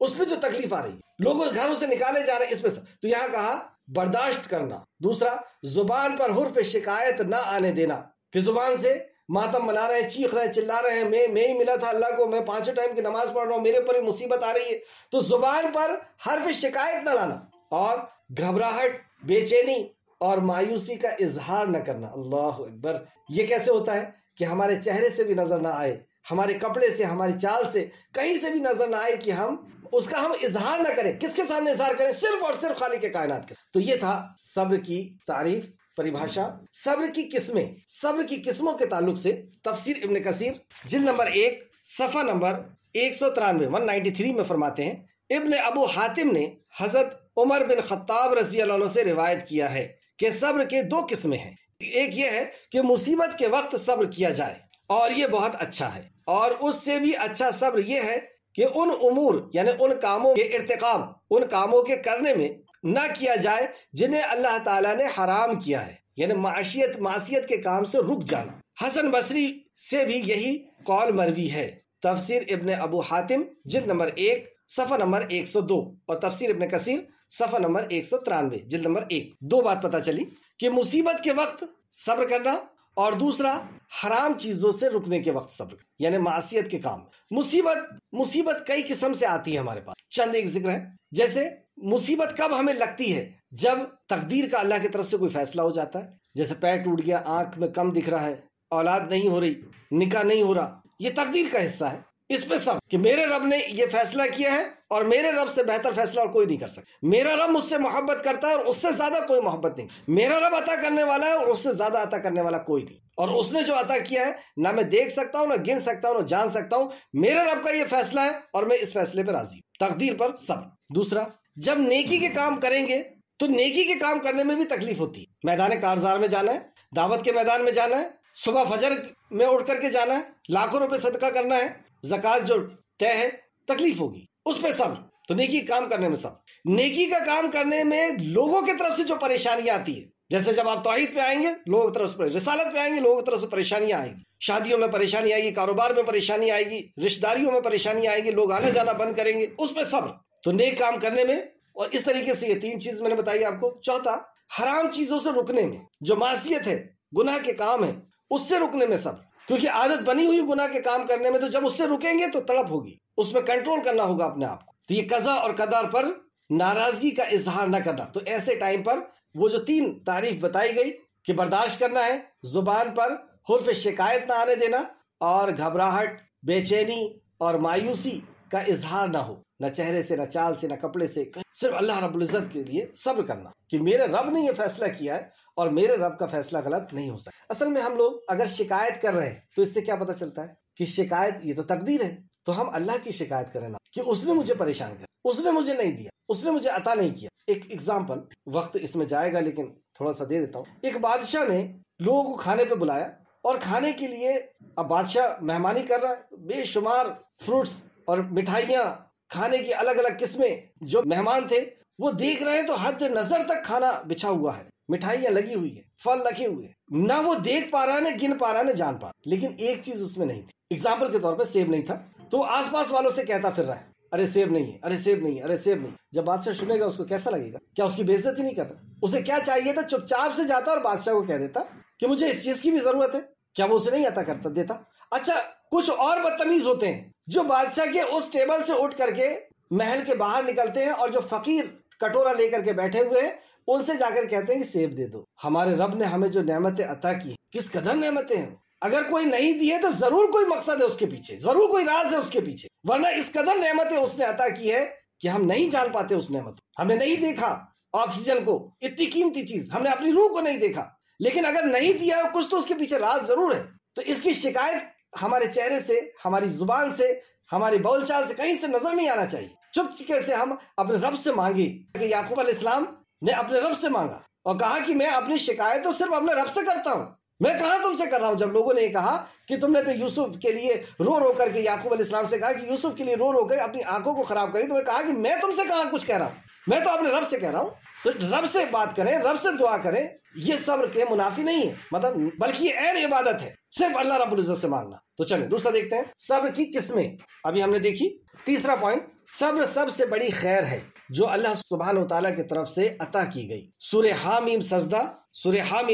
اس پہ جو تکلیف آ رہی ہے، لوگ گھروں سے نکالے جا رہے ہیں، اس پہ سب۔ تو یہاں کہا برداشت کرنا۔ دوسرا، زبان پر حرف شکایت نہ آنے دینا، کہ زبان سے ماتم منا رہے ہیں، چیخ رہے ہیں، چلا رہے ہیں، میں ہی ملا تھا اللہ کو، میں 5 ٹائم کی نماز پڑھ رہا ہوں، میرے اوپر مصیبت آ رہی ہے، تو زبان پر حرف شکایت نہ لانا، اور گھبراہٹ، بے چینی اور مایوسی کا اظہار نہ کرنا۔ اللہ اکبر! یہ کیسے ہوتا ہے کہ ہمارے چہرے سے بھی نظر نہ آئے، ہمارے کپڑے سے، ہماری چال سے، کہیں سے بھی نظر نہ آئے کہ ہم اس کا اظہار نہ کریں۔ کس کے سامنے اظہار کریں؟ صرف اور صرف خالق کائنات کے۔ تو یہ تھا صبر کی تعریف، پریبھاشا۔ صبر کی قسمیں، صبر کی قسموں کے تعلق سے تفسیر ابن کثیر جلد نمبر 1 صفحہ نمبر 193 193 میں فرماتے ہیں، ابن ابو حاتم نے حضرت عمر بن خطاب رضی اللہ عنہ سے روایت کیا ہے کہ صبر کے 2 قسمیں ہیں۔ ایک یہ ہے کہ مصیبت کے وقت صبر کیا جائے، اور یہ بہت اچھا ہے، اور اس سے بھی اچھا صبر یہ ہے کہ ان امور، یعنی ان کاموں کے ارتکاب، ان کاموں کے کرنے میں نہ کیا جائے جنہیں اللہ تعالیٰ نے حرام کیا ہے، یعنی معصیت کے کام سے رک جانا۔ حسن بصری سے بھی یہی قول مروی ہے۔ تفسیر ابن ابو حاتم جلد نمبر 1 صفحہ نمبر 102 اور تفسیر ابن کثیر صفحہ نمبر 193 جلد نمبر 1۔ 2 بات پتہ چلی کہ مصیبت کے وقت صبر کرنا، اور دوسرا حرام چیزوں سے رکنے کے وقت صبر، یعنی معصیت کے کام۔ مصیبت کئی قسم سے آتی ہے ہمارے پاس، چند ایک ذکر ہے۔ جیسے مصیبت کب ہمیں لگتی ہے؟ جب تقدیر کا اللہ کی طرف سے کوئی فیصلہ ہو جاتا ہے، جیسے پیر ٹوٹ گیا، آنکھ میں کم دکھ رہا ہے، اولاد نہیں ہو رہی، نکاح نہیں ہو رہا، یہ تقدیر کا حصہ ہے۔ اس پہ سب کہ میرے رب نے یہ فیصلہ کیا ہے اور میرے رب سے بہتر فیصلہ اور کوئی نہیں کر سکتا۔ میرا رب مجھ سے محبت کرتا ہے اور اس سے زیادہ کوئی محبت نہیں۔ میرا رب عطا کرنے والا ہے اور اس سے زیادہ عطا کرنے والا کوئی نہیں، اور اس نے جو عطا کیا ہے نہ میں دیکھ سکتا ہوں، نہ گن سکتا ہوں، نہ جان سکتا ہوں۔ میرے رب کا یہ فیصلہ ہے اور میں اس فیصلے پہ راضی ہوں۔ تقدیر پر صبر۔ دوسرا، جب نیکی کے کام کریں گے تو نیکی کے کام کرنے میں بھی تکلیف ہوتی ہے۔ میدان کارزار میں جانا ہے، دعوت کے میدان میں جانا ہے، صبح فجر میں اٹھ کر کے جانا ہے، لاکھوں روپے صدقہ کرنا ہے، زکوٰۃ جو طے ہے، تکلیف ہوگی، اس پہ صبر۔ تو نیکی کا کام کرنے میں صبر۔ نیکی کا کام کرنے میں لوگوں کی طرف سے جو پریشانیاں آتی ہے، جیسے جب آپ توحید پہ آئیں گے لوگوں کی طرف سے، رسالت پہ آئیں گے لوگوں کی طرف سے پریشانیاں آئیں گی، شادیوں میں پریشانی آئے گی، کاروبار میں پریشانی آئے گی، رشتہ داریوں میں پریشانی آئے گی، لوگ آنے جانا بند کریں گے، اس پہ صبر۔ تو نیک کام کرنے میں، اور اس طریقے سے یہ 3 چیز میں نے بتائی آپ کو۔ چوتھا، حرام چیزوں سے رکنے میں، جو معصیت ہے، گناہ کے کام ہے، اس سے رکنے میں صبر، کیونکہ عادت بنی ہوئی گناہ کے کام کرنے میں، تو جب اس سے رکیں گے تو تڑپ ہوگی، اس میں کنٹرول کرنا ہوگا اپنے آپ کو۔ تو یہ قضا اور قدر پر ناراضگی کا اظہار نہ کرنا۔ تو ایسے ٹائم پر وہ جو 3 تعریف بتائی گئی کہ برداشت کرنا ہے، زبان پر حرف شکایت نہ آنے دینا، اور گھبراہٹ، بے چینی اور مایوسی کا اظہار نہ ہو، نہ چہرے سے، نہ چال سے، نہ کپڑے سے، صرف اللہ رب العزت کے لیے صبر کرنا کہ میرے رب نے یہ فیصلہ کیا ہے اور میرے رب کا فیصلہ غلط نہیں ہو سکتا۔ اصل میں ہم لوگ اگر شکایت کر رہے ہیں تو اس سے کیا پتہ چلتا ہے کہ شکایت یہ تو تقدیر ہے، تو ہم اللہ کی شکایت کریں نا کہ اس نے مجھے پریشان کیا، اس نے مجھے نہیں دیا، اس نے مجھے عطا نہیں کیا۔ ایک ایگزامپل، وقت اس میں جائے گا لیکن تھوڑا سا دے دیتا ہوں۔ ایک بادشاہ نے لوگوں کو کھانے پہ بلایا اور کھانے کے لیے اب بادشاہ مہمانی کر رہا ہے، بے شمار فروٹس اور مٹھائیاں، کھانے کی الگ الگ قسمیں. جو مہمان تھے وہ دیکھ رہے ہیں تو حد نظر تک کھانا بچھا ہوا ہے، مٹھائیاں لگی ہوئی ہیں، پھل رکھے ہوئے ہیں، نہ وہ دیکھ پا رہا ہے، نہ گن پا رہا ہے، نہ جان پا رہا. لیکن ایک چیز اس میں نہیں تھی. اگزامپل کے طور پہ سیب نہیں تھا، تو آس پاس والوں سے کہتا پھر رہا ہے ارے سیب نہیں ہے، ارے سیب نہیں ہے، ارے سیب نہیں. جب بادشاہ سنے گا اس کو کیسا لگے گا؟ کیا اس کی بے عزتی نہیں کر رہا؟ اسے کیا چاہیے تھا؟ چپ چاپ سے جاتا اور بادشاہ کو کہہ دیتا کہ مجھے اس چیز کی بھی ضرورت ہے. کیا وہ اسے نہیں عطا کرتا دیتا؟ اچھا کچھ اور بدتمیز ہوتے ہیں جو بادشاہ کے اس ٹیبل سے اٹھ کر کے محل کے باہر نکلتے ہیں اور جو فقیر کٹورا لے کر کے بیٹھے ہوئے ہیں ان سے جا کر کہتے ہیں کہ سیب دے دو. ہمارے رب نے ہمیں جو نعمتیں عطا کی، کس قدر نعمتیں ہیں. اگر کوئی نہیں دیے تو ضرور کوئی مقصد ہے اس کے پیچھے، ضرور کوئی راز ہے اس کے پیچھے، ورنہ اس قدر نعمتیں اس نے عطا کی ہے کہ ہم نہیں جان پاتے اس نعمت کو. ہم نے نہیں دیکھا آکسیجن کو، اتنی قیمتی چیز، ہم نے اپنی روح کو نہیں دیکھا. لیکن اگر نہیں دیا کچھ تو اس کے پیچھے راز ضرور ہے. تو اس کی شکایت ہمارے چہرے سے، ہماری زبان سے، ہماری بول چال سے کہیں سے نظر نہیں آنا چاہیے. چپ چکے سے ہم اپنے رب سے مانگے. کہ یعقوب علیہ السلام نے اپنے رب سے مانگا اور کہا کہ میں اپنی شکایت تو صرف اپنے رب سے کرتا ہوں، میں کہاں تم سے کر رہا ہوں. جب لوگوں نے یہ کہا کہ تم نے تو یوسف کے لیے رو رو کر کے، یعقوب علیہ السلام سے کہا کہ یوسف کے لیے رو رو کر اپنی آنکھوں کو خراب کری، تو میں کہا کہ میں تم سے کہاں کچھ کہہ رہا ہوں، میں تو اپنے رب سے کہہ رہا ہوں. تو رب سے بات کریں، رب سے دعا کریں. یہ صبر کے منافی نہیں ہے، مطلب بلکہ یہ عین عبادت ہے، صرف اللہ رب العزت سے مانگنا. تو چلیں دوسرا دیکھتے ہیں، صبر کی قسمیں. ابھی ہم نے دیکھی. تیسرا پوائنٹ، صبر سب سے بڑی خیر ہے جو اللہ سبحانہ و تعالیٰ کی طرف سے عطا کی گئی. سورہ حامیم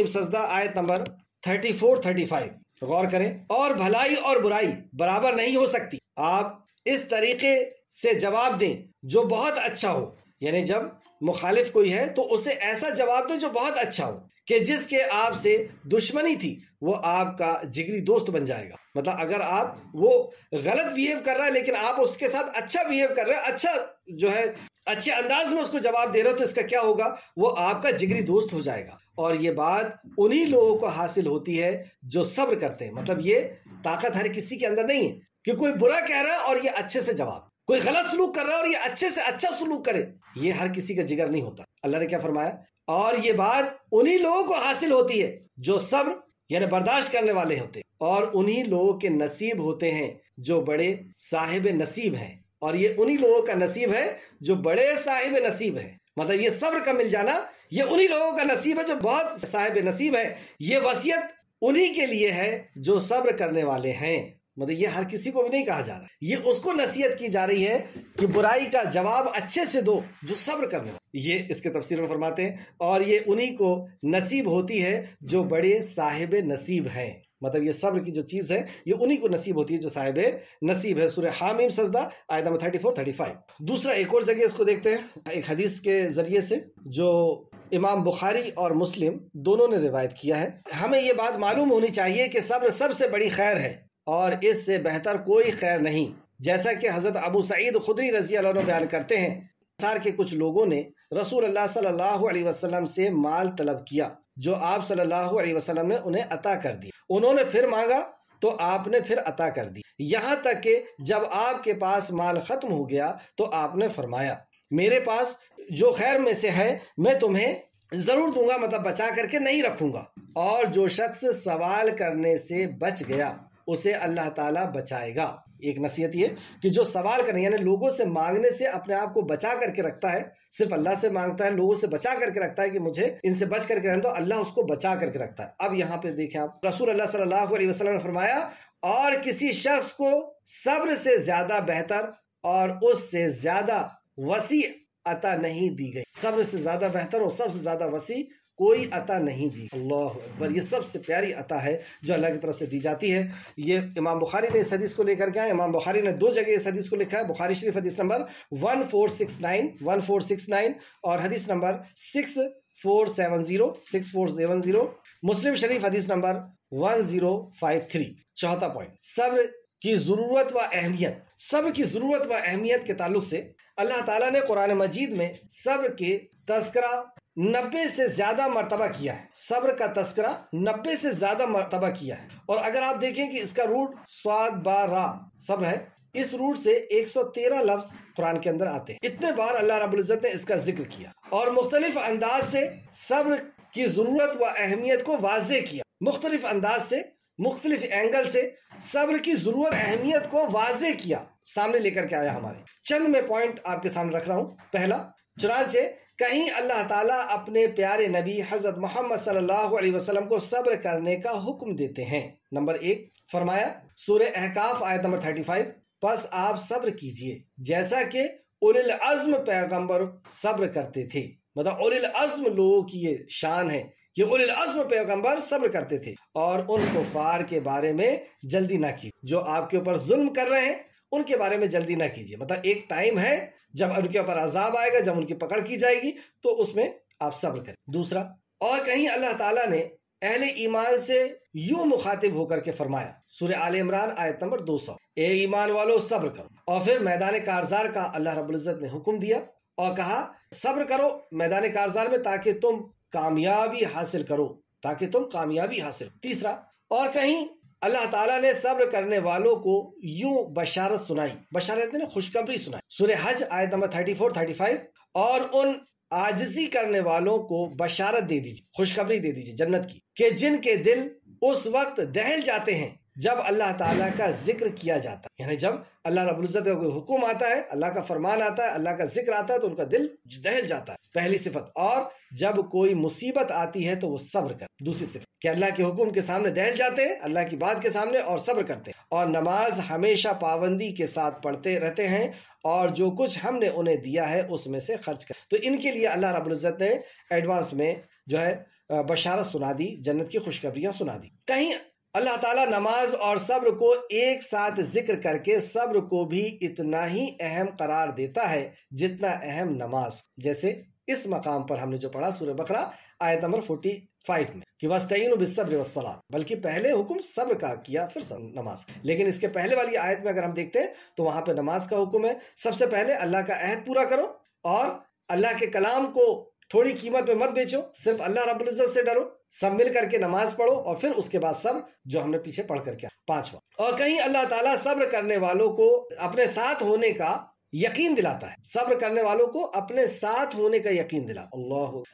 سجدہ آیت نمبر 34-35 غور کریں. اور بھلائی اور برائی برابر نہیں ہو سکتی، آپ اس طریقے سے جواب دیں جو بہت اچھا ہو. یعنی جب مخالف کوئی ہے تو اسے ایسا جواب دیں جو بہت اچھا ہو کہ جس کے آپ سے دشمنی تھی وہ آپ کا جگری دوست بن جائے گا. مطلب اگر آپ وہ غلط بیہیو کر رہا ہے لیکن آپ اس کے ساتھ اچھا بیہیو کر رہے ہیں، اچھا جو ہے اچھے انداز میں اس کو جواب دے رہے ہو، تو اس کا کیا ہوگا؟ وہ آپ کا جگری دوست ہو جائے گا. اور یہ بات انہی لوگوں کو حاصل ہوتی ہے جو صبر کرتے ہیں. مطلب یہ طاقت ہر کسی کے اندر نہیں ہے کہ کوئی برا کہہ رہا ہے اور یہ اچھے سے جواب، کوئی غلط سلوک کر رہا ہے اور یہ اچھے سے اچھا سلوک کرے. یہ ہر کسی کا جگر نہیں ہوتا. اللہ نے کیا فرمایا؟ اور یہ بات انہی لوگوں کو حاصل ہوتی ہے جو صبر یعنی برداشت کرنے والے ہوتے ہیں، اور انہی لوگوں کے نصیب ہوتے ہیں جو بڑے صاحب نصیب ہیں. اور یہ انہی لوگوں کا نصیب ہے جو بڑے صاحب نصیب ہیں. مطلب یہ صبر کا مل جانا یہ انہی لوگوں کا نصیب ہے جو بہت صاحب نصیب ہے. یہ وصیت انہی کے لیے ہے جو صبر کرنے والے ہیں. مطلب یہ ہر کسی کو بھی نہیں کہا جا رہا، یہ اس کو نصیحت کی جا رہی ہے کہ برائی کا جواب اچھے سے دو جو صبر کرنے والا. یہ اس کے تفسیر میں فرماتے ہیں اور یہ انہی کو نصیب ہوتی ہے جو بڑے صاحب نصیب ہیں. مطلب یہ صبر کی جو چیز ہے یہ انہی کو نصیب ہوتی ہے جو صاحب نصیب ہے. سورہ حامیم سجدہ آیت نمبر 34-35. دوسرا ایک اور جگہ اس کو دیکھتے ہیں ایک حدیث کے ذریعے سے جو امام بخاری اور مسلم دونوں نے روایت کیا ہے. ہمیں یہ بات معلوم ہونی چاہیے کہ صبر سب سے بڑی خیر ہے اور اس سے بہتر کوئی خیر نہیں. جیسا کہ حضرت ابو سعید خدری رضی اللہ عنہ بیان کرتے ہیں، انصار کے کچھ لوگوں نے رسول اللہ صلی اللہ علیہ وسلم سے مال طلب کیا جو آپ صلی اللہ علیہ وسلم نے انہیں عطا کر دی. انہوں نے پھر مانگا تو آپ نے پھر عطا کر دی، یہاں تک کہ جب آپ کے پاس مال ختم ہو گیا تو آپ نے فرمایا میرے پاس جو خیر میں سے ہے میں تمہیں ضرور دوں گا، مطلب بچا کر کے نہیں رکھوں گا. اور جو شخص سوال کرنے سے بچ گیا اسے اللہ تعالیٰ بچائے گا. ایک نصیحت یہ کہ جو سوال کرنے یعنی لوگوں سے مانگنے سے اپنے آپ کو بچا کر کے رکھتا ہے، صرف اللہ سے مانگتا ہے، لوگوں سے بچا کر کے رکھتا ہے کہ مجھے ان سے بچ کر کے رہنا، تو اللہ اس کو بچا کر کے رکھتا ہے. اب یہاں پہ دیکھیں آپ، رسول اللہ صلی اللہ علیہ وسلم نے فرمایا اور کسی شخص کو صبر سے زیادہ بہتر اور اس سے زیادہ وسیع عطا نہیں دی گئی. صبر سے زیادہ بہتر اور سب سے زیادہ وسیع کوئی عطا نہیں دی. اللہ اکبر، یہ سب سے پیاری عطا ہے جو اللہ کی طرف سے دی جاتی ہے. یہ امام بخاری نے اس حدیث کو لے کر کے آئے. امام بخاری نے 2 جگہ اس حدیث کو لکھا ہے. بخاری شریف حدیث نمبر 1469 اور حدیث نمبر 6470 مسلم شریف حدیث نمبر 1053. چوتھا پوائنٹ، صبر کی ضرورت و اہمیت. صبر کی ضرورت و اہمیت کے تعلق سے اللہ تعالیٰ نے قرآن مجید میں صبر کے تذکرہ 90 سے زیادہ مرتبہ کیا ہے. صبر کا تذکرہ 90 سے زیادہ مرتبہ کیا ہے. اور اگر آپ دیکھیں کہ اس کا روٹ صاد با را صبر ہے، اس روٹ سے 113 لفظ قرآن کے اندر آتے ہیں. اتنے بار اللہ رب العزت نے اس کا ذکر کیا اور مختلف انداز سے صبر کی ضرورت و اہمیت کو واضح کیا. مختلف انداز سے مختلف اینگل سے صبر کی ضرورت اہمیت کو واضح کیا، سامنے لے کر کے آیا ہمارے۔ چند میں پوائنٹ آپ کے سامنے رکھ رہا ہوں۔ پہلا، چنانچہ کہیں اللہ تعالیٰ اپنے پیارے نبی حضرت محمد صلی اللہ علیہ وسلم کو صبر کرنے کا حکم دیتے ہیں۔ نمبر 1 فرمایا سورہ احقاف آیت نمبر 35، پس آپ صبر کیجئے جیسا کہ اولی العزم پیغمبر صبر کرتے تھے۔ مطلب اولی العزم لوگوں کی یہ شان ہے کہ اولی العزم پیغمبر صبر کرتے تھے، اور ان کفار کے بارے میں جلدی نہ کیجیے، جو آپ کے اوپر ظلم کر رہے ہیں ان کے بارے میں جلدی نہ کیجیے۔ مطلب ایک ٹائم ہے جب ان کے اوپر عذاب آئے گا، جب ان کی پکڑ کی جائے گی، تو اس میں آپ صبر کریں۔ دوسرا، اور کہیں اللہ تعالیٰ نے اہل ایمان سے یوں مخاطب ہو کر کے فرمایا، سورہ آل عمران آیت نمبر 200، اے ایمان والو صبر کرو۔ اور پھر میدان کارزار کا اللہ رب العزت نے حکم دیا اور کہا صبر کرو میدان کارزار میں تاکہ تم کامیابی حاصل کرو، تاکہ تم کامیابی حاصل۔ تیسرا، اور کہیں اللہ تعالیٰ نے صبر کرنے والوں کو یوں بشارت سنائی، بشارت نے خوشخبری سنائی، سورہ حج آیت نمبر 34-35، اور ان عاجزی کرنے والوں کو بشارت دے دیجیے، خوشخبری دے دیجیے جنت کی، کہ جن کے دل اس وقت دہل جاتے ہیں جب اللہ تعالیٰ کا ذکر کیا جاتا ہے۔ یعنی جب اللہ رب العزت کا کوئی حکم آتا ہے، اللہ کا فرمان آتا ہے، اللہ کا ذکر آتا ہے، تو ان کا دل دہل جاتا ہے، پہلی صفت۔ اور جب کوئی مصیبت آتی ہے تو وہ صبر کر، دوسری صفت کہ اللہ کے حکم کے سامنے دہل جاتے ہیں، اللہ کی بات کے سامنے، اور صبر کرتے ہیں، اور نماز ہمیشہ پابندی کے ساتھ پڑھتے رہتے ہیں، اور جو کچھ ہم نے انہیں دیا ہے اس میں سے خرچ کر۔ تو ان کے لیے اللہ رب العزت نے ایڈوانس میں جو ہے بشارت سنا دی، جنت کی خوشخبریاں سنا دی۔ کہیں اللہ تعالیٰ نماز اور صبر کو ایک ساتھ ذکر کر کے صبر کو بھی اتنا ہی اہم قرار دیتا ہے جتنا اہم نماز، جیسے اس مقام پر ہم نے جو پڑھا سورہ بقرہ آیت نمبر 45 میں کہ وَاسْتَعِینُوا بِالصَّبْرِ وَالصَّلَاةِ، بلکہ پہلے حکم صبر کا کیا پھر نماز۔ لیکن اس کے پہلے والی آیت میں اگر ہم دیکھتے ہیں تو وہاں پہ نماز کا حکم ہے۔ سب سے پہلے اللہ کا عہد پورا کرو، اور اللہ کے کلام کو تھوڑی قیمت پہ مت بیچو، صرف اللہ رب العزت سے ڈرو، سب مل کر کے نماز پڑھو، اور پھر اس کے بعد سب جو ہم نے پیچھے پڑھ کر کیا۔ پانچواں، اور کہیں اللہ تعالیٰ صبر کرنے والوں کو اپنے ساتھ ہونے کا یقین دلاتا ہے، صبر کرنے والوں کو اپنے ساتھ ہونے کا یقین دلا،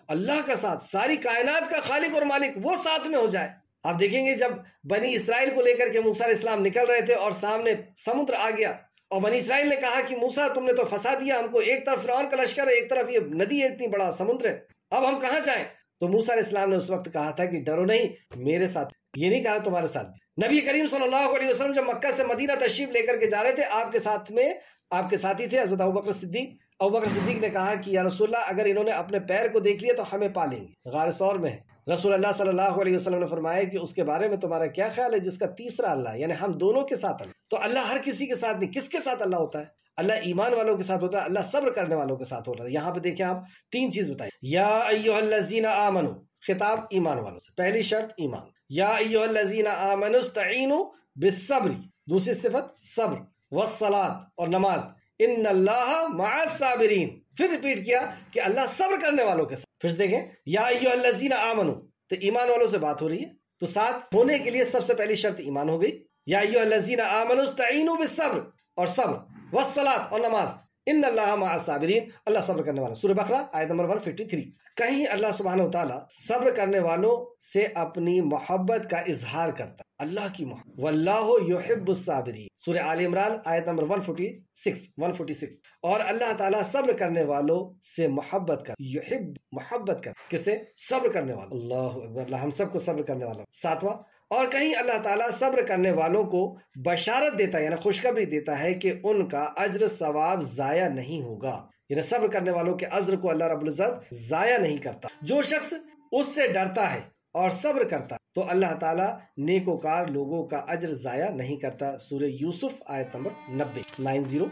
اللہ کا ساتھ، ساری کائنات کا خالق اور مالک وہ ساتھ میں ہو جائے۔ آپ دیکھیں گے جب بنی اسرائیل کو لے کر کے موسیٰ علیہ السلام نکل رہے تھے اور سامنے سمندر آ گیا، اور بنی اسرائیل نے کہا کہ موسیٰ تم نے تو پھنسا دیا ہم کو، ایک طرف فرعون کا لشکر ہے، ایک طرف یہ ندی ہے، اتنی بڑا سمندر ہے، اب ہم کہاں جائیں؟ تو موسیٰ علیہ السلام نے اس وقت کہا تھا کہ ڈرو نہیں، میرے ساتھ، یہ نہیں کہا تمہارے ساتھ۔ نبی کریم صلی اللہ علیہ وسلم جب مکہ سے مدینہ تشریف لے کر کے جا رہے تھے، آپ کے ساتھ میں آپ کے ساتھی تھے حضرت ابوبکر صدیق نے کہا کہ یا رسول اللہ اگر انہوں نے اپنے پیر کو دیکھ لیا تو ہمیں پا لیں گے، غار ثور میں ہے۔ رسول اللہ صلی اللہ علیہ وسلم نے فرمایا کہ اس کے بارے میں تمہارا کیا خیال ہے جس کا تیسرا اللہ، یعنی ہم دونوں کے ساتھ اللہ۔ تو اللہ ہر کسی کے ساتھ نہیں، کس کے ساتھ اللہ ہوتا ہے؟ اللہ ایمان والوں کے ساتھ ہوتا ہے، اللہ صبر کرنے والوں کے ساتھ ہوتا ہے۔ یہاں پہ دیکھیں آپ 3 چیز بتائی، یا ایھا الذین آمنوا، خطاب ایمان والوں سے، پہلی شرط ایمان، یا ایھا الذین آمنوا استعینوا بالصبر، دوسری صفت صبر، والصلاۃ اور نماز، ان اللہ مع الصابرین، پھر ریپیٹ کیا کہ اللہ صبر کرنے والوں کے ساتھ۔ پھر دیکھیں یا ایھا الذین آمنوا، تو ایمان والوں سے بات ہو رہی ہے، تو ساتھ ہونے کے لیے سب سے پہلی شرط ایمان ہو گئی، یا ایھا الذین آمنوا استعینوا بالصبر، اور صبر، والصلاۃ اور نماز، ان اللہ مع الصابرین، اللہ صبر کرنے والا۔ سورہ بقرہ آیت نمبر 153۔ کہیں اللہ سبحانہ وتعالیٰ صبر کرنے والوں سے اپنی محبت کا اظہار کرتا، اللہ کی محبت، واللہ یحب الصابرین، سورہ آل عمران آیت نمبر 146۔ اور اللہ تعالیٰ صبر کرنے والوں سے محبت کر، یحب محبت کر، کس سے؟ صبر کرنے والوں۔ اللہ اکبر، اللہ ہم سب کو صبر کرنے والا۔ ساتواں، اور کہیں اللہ تعالیٰ صبر کرنے والوں کو بشارت دیتا ہے، یعنی خوشخبری دیتا ہے کہ ان کا اجر ثواب ضائع نہیں ہوگا، یعنی صبر کرنے والوں کے اجر کو اللہ رب العزت ضائع نہیں کرتا۔ جو شخص اس سے ڈرتا ہے اور صبر کرتا تو اللہ تعالیٰ نیکوکار لوگوں کا اجر ضائع نہیں کرتا، سورہ یوسف آیت نمبر 90۔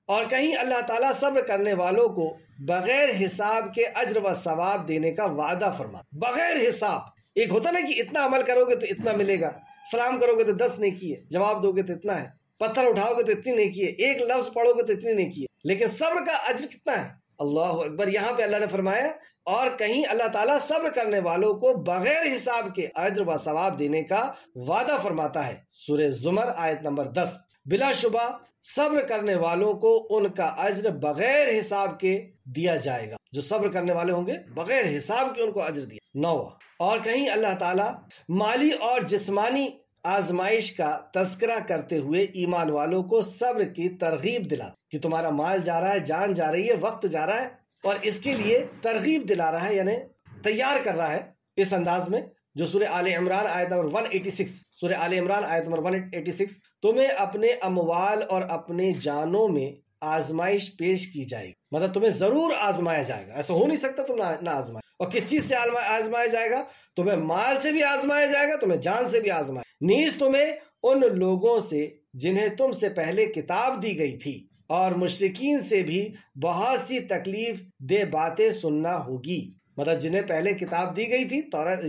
اور کہیں اللہ تعالیٰ صبر کرنے والوں کو بغیر حساب کے اجر و ثواب دینے کا وعدہ فرما، بغیر حساب۔ ایک ہوتا نا کہ اتنا عمل کرو گے تو اتنا ملے گا، سلام کرو گے تو 10 نیکی ہے، جواب دو گے تو اتنا ہے، پتھر اٹھاؤ گے تو اتنی نیکی ہے، ایک لفظ پڑھو گے تو اتنی نیکی ہے، لیکن صبر کا اجر کتنا ہے؟ اللہ اکبر۔ یہاں پہ اللہ نے فرمایا اور کہیں اللہ تعالیٰ صبر کرنے والوں کو بغیر حساب کے اجر و ثواب دینے کا وعدہ فرماتا ہے، سورہ زمر آیت نمبر 10۔ بلا شبہ صبر کرنے والوں کو ان کا اجر بغیر حساب کے دیا جائے گا، جو صبر کرنے والے ہوں گے بغیر حساب کے ان کو اجر دیا۔ 9، اور کہیں اللہ تعالیٰ مالی اور جسمانی آزمائش کا تذکرہ کرتے ہوئے ایمان والوں کو صبر کی ترغیب دلا کہ تمہارا مال جا رہا ہے، جان جا رہی ہے، وقت جا رہا ہے، اور اس کے لیے ترغیب دلا رہا ہے، یعنی تیار کر رہا ہے اس انداز میں جو سورہ آل عمران آیت نمبر 186، سورہ آل عمران آیت نمبر 186، تمہیں اپنے اموال اور اپنے جانوں میں آزمائش پیش کی جائے گی، مطلب تمہیں ضرور آزمایا جائے گا، ایسا ہو نہیں سکتا تم نہ آزمائے۔ اور کس چیز سے آزمایا جائے گا؟ تمہیں مال سے بھی آزمایا جائے گا، تمہیں جان سے بھی آزمایا، نیز تمہیں ان لوگوں سے جنہیں تم سے پہلے کتاب دی گئی تھی اور مشرکین سے بھی بہت سی تکلیف دہ باتیں سننا ہوگی، مطلب جنہیں پہلے کتاب دی گئی تھی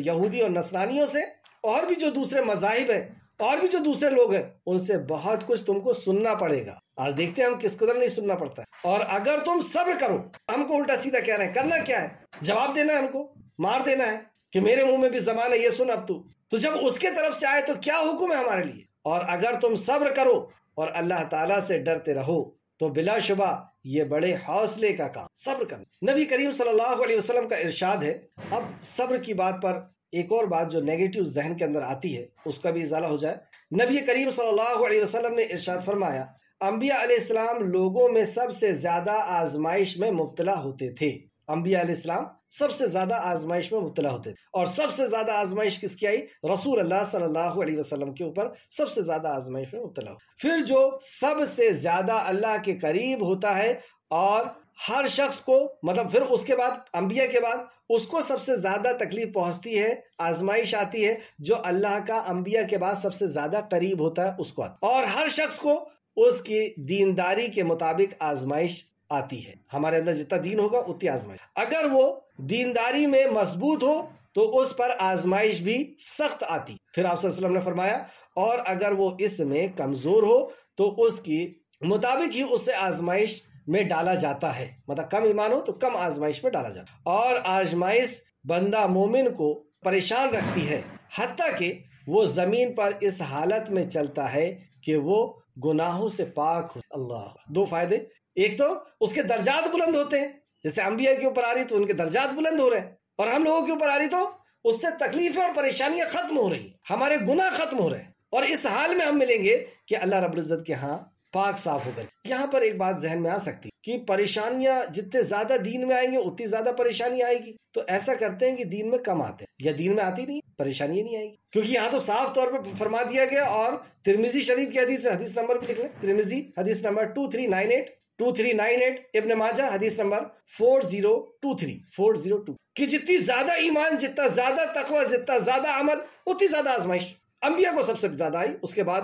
یہودی اور نصرانیوں سے، اور بھی جو دوسرے مذاہب ہیں اور بھی جو دوسرے لوگ ہیں، ان سے بہت کچھ تم کو سننا پڑے گا۔ آج دیکھتے ہیں ہم کس قدر نہیں سننا پڑتا ہے۔ اور اگر تم صبر کرو، ہم کو الٹا سیدھا کہہ رہے ہیں، کرنا کیا ہے؟ جواب دینا ہے، ہم کو مار دینا ہے کہ میرے منہ میں بھی زبان ہے، یہ سن اب تو جب اس کے طرف سے آئے تو کیا حکم ہے ہمارے لیے؟ اور اگر تم صبر کرو اور اللہ تعالیٰ سے ڈرتے رہو تو بلا شبہ یہ بڑے حوصلے کا کام صبر کرنا۔ نبی کریم صلی اللہ علیہ وسلم کا ارشاد ہے۔ اب صبر کی بات پر ایک اور بات جو نیگیٹو ذہن کے اندر آتی ہے اس کا بھی ازالہ ہو جائے۔ نبی کریم صلی اللہ علیہ وسلم نے ارشاد فرمایا، انبیاء علیہ السلام لوگوں میں سب سے زیادہ آزمائش میں مبتلا ہوتے تھے۔ انبیاء علیہ السلام سب سے زیادہ آزمائش میں مبتلا ہوتے تھے، اور سب سے زیادہ آزمائش کس کی آئی؟ رسول اللہ صلی اللہ علیہ وسلم کے اوپر سب سے زیادہ آزمائش میں مبتلا ہو۔ پھر جو سب سے زیادہ اللہ کے قریب ہوتا ہے، اور ہر شخص کو مطلب پھر اس کے بعد انبیاء کے بعد اس کو سب سے زیادہ تکلیف پہنچتی ہے، آزمائش آتی ہے، جو اللہ کا انبیاء کے بعد سب سے زیادہ قریب ہوتا ہے اس کو آتی، اور ہر شخص کو اس کی دینداری کے مطابق آزمائش آتی ہے۔ ہمارے اندر جتنا دین ہوگا اتنی آزمائش، اگر وہ دینداری میں مضبوط ہو تو اس پر آزمائش بھی سخت آتی۔ پھر آپ صلی اللہ علیہ وسلم نے فرمایا، اور اگر وہ اس میں کمزور ہو تو اس کی مطابق ہی اس سے آزمائش میں ڈالا جاتا ہے، مطلب کم ایمان ہو تو کم آزمائش میں ڈالا جاتا ہے۔ اور آزمائش بندہ مومن کو پریشان رکھتی ہے، حتیٰ کہ وہ زمین پر اس حالت میں چلتا ہے کہ وہ گناہوں سے پاک ہو۔ اللہ، دو فائدے، ایک تو اس کے درجات بلند ہوتے ہیں، جیسے انبیاء کے اوپر آ رہی تو ان کے درجات بلند ہو رہے ہیں، اور ہم لوگوں کے اوپر آ رہی تو اس سے تکلیفیں اور پریشانیاں ختم ہو رہی ہیں، ہمارے گناہ ختم ہو رہے ہیں، اور اس حال میں ہم ملیں گے کہ اللہ رب العزت کے ہاں پاک صاف ہو کر۔ یہاں پر ایک بات ذہن میں آ سکتی کہ پریشانیاں جتنے زیادہ دین میں آئیں گے اتنی زیادہ پریشانی آئے گی، تو ایسا کرتے ہیں کہ دین میں کم آتے ہیں، یا دین میں آتی نہیں، پریشانی نہیں آئے گی، کیونکہ یہاں تو صاف طور پہ فرما دیا گیا۔ اور ترمذی شریف کی حدیث ہے، حدیث نمبر بھی لکھ لیں، ترمذی حدیث نمبر 2398، ابن ماجہ حدیث نمبر 4023 کہ جتنی زیادہ ایمان، جتنا زیادہ تقوی، جتنا زیادہ عمل، اتنی زیادہ آزمائش۔ انبیاء کو سب سے زیادہ آئی، اس کے بعد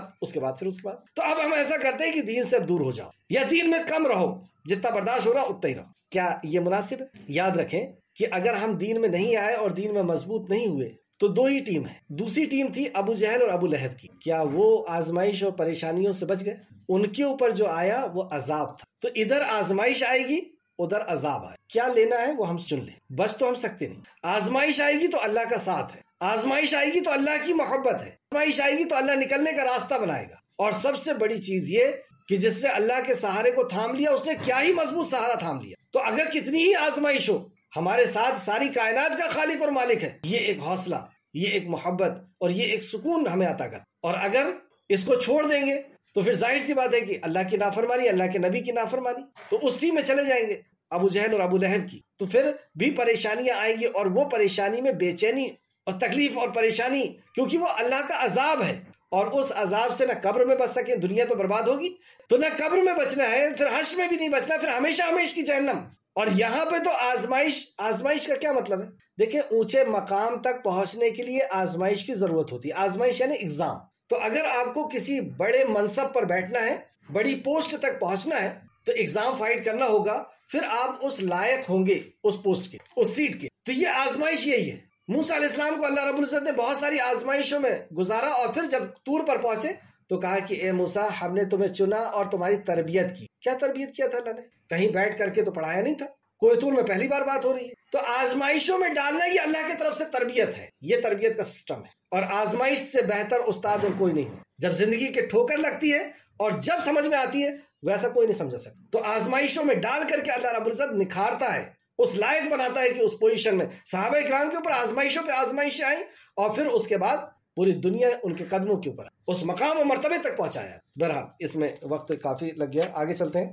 تو اب ہم ایسا کرتے ہیں کہ دین سے دور ہو جاؤ، یا دین میں کم رہو، جتنا برداشت ہو رہا اتنا ہی رہو۔ کیا یہ مناسب ہے؟ یاد رکھیں کہ اگر ہم دین میں نہیں آئے اور دین میں مضبوط نہیں ہوئے تو دو ہی ٹیم ہے۔ دوسری ٹیم تھی ابو جہل اور ابو لہب کی، کیا وہ آزمائش اور پریشانیوں سے بچ گئے؟ ان کے اوپر جو آیا وہ عذاب تھا، تو ادھر آزمائش آئے گی، ادھر عذاب آئے، کیا لینا ہے وہ ہم چن لیں، بچ تو ہم سکتے نہیں۔ آزمائش آئے گی تو اللہ کا ساتھ ہے، آزمائش آئے گی تو اللہ کی محبت ہے، آزمائش آئے گی تو اللہ نکلنے کا راستہ بنائے گا۔ اور سب سے بڑی چیز یہ کہ جس نے اللہ کے سہارے کو تھام لیا، اس نے کیا ہی مضبوط سہارا تھام لیا۔ تو اگر کتنی ہی آزمائش ہو، ہمارے ساتھ ساری کائنات کا خالق اور مالک ہے، یہ ایک حوصلہ، یہ ایک محبت اور یہ ایک سکون ہمیں عطا کر۔ اور اگر اس کو چھوڑ دیں گے تو پھر ظاہر سی بات ہے کہ اللہ کی نافرمانی، اللہ کے نبی کی نافرمانی، تو اس ٹیم میں چلے جائیں گے ابو جہل اور ابو لہب کی، تو پھر بھی پریشانیاں آئیں گی، اور وہ پریشانی میں بے چینی اور تکلیف اور پریشانی، کیونکہ وہ اللہ کا عذاب ہے، اور اس عذاب سے نہ قبر میں بچ سکے، دنیا تو برباد ہوگی، تو نہ قبر میں بچنا ہے، پھر حشر میں بھی نہیں بچنا، پھر ہمیشہ ہمیشہ کی جہنم۔ اور یہاں پہ تو آزمائش کا کیا مطلب ہے؟ دیکھیں، اونچے مقام تک پہنچنے کے لیے آزمائش کی ضرورت ہوتی ہے، آزمائش یعنی ایگزام۔ تو اگر آپ کو کسی بڑے منصب پر بیٹھنا ہے، بڑی پوسٹ تک پہنچنا ہے، تو ایگزام فائٹ کرنا ہوگا، پھر آپ اس لائق ہوں گے اس پوسٹ کے، اس سیٹ کے۔ تو یہ آزمائش یہی ہے۔ موسیٰ علیہ السلام کو اللہ رب العزت نے بہت ساری آزمائشوں میں گزارا، اور پھر جب طور پر پہنچے تو کہا کہ اے موسیٰ، ہم نے تمہیں چنا اور تمہاری تربیت کی۔ کیا تربیت کیا تھا اللہ نے؟ کہیں بیٹھ کر کے تو پڑھایا نہیں تھا، کوہ طور میں پہلی بار بات ہو رہی ہے۔ تو آزمائشوں میں ڈالنا یہ اللہ کی طرف سے تربیت ہے، یہ تربیت کا سسٹم ہے، اور آزمائش سے بہتر استاد اور کوئی نہیں ہے۔ جب زندگی کے ٹھوکر لگتی ہے اور جب سمجھ میں آتی ہے، ویسا کوئی نہیں سمجھا سکتا۔ تو آزمائشوں میں ڈال کر کے اللہ رب العزت نکھارتا ہے، اس لائق بناتا ہے کہ اس پوزیشن میں۔ صحابہ اکرام کے اوپر آزمائشوں پہ آزمائشیں آئیں، اور پھر اس کے بعد پوری دنیا ان کے قدموں کے اوپر اس مقام و مرتبے تک پہنچایا. بہرحال اس میں وقت کافی لگ گیا, آگے چلتے ہیں.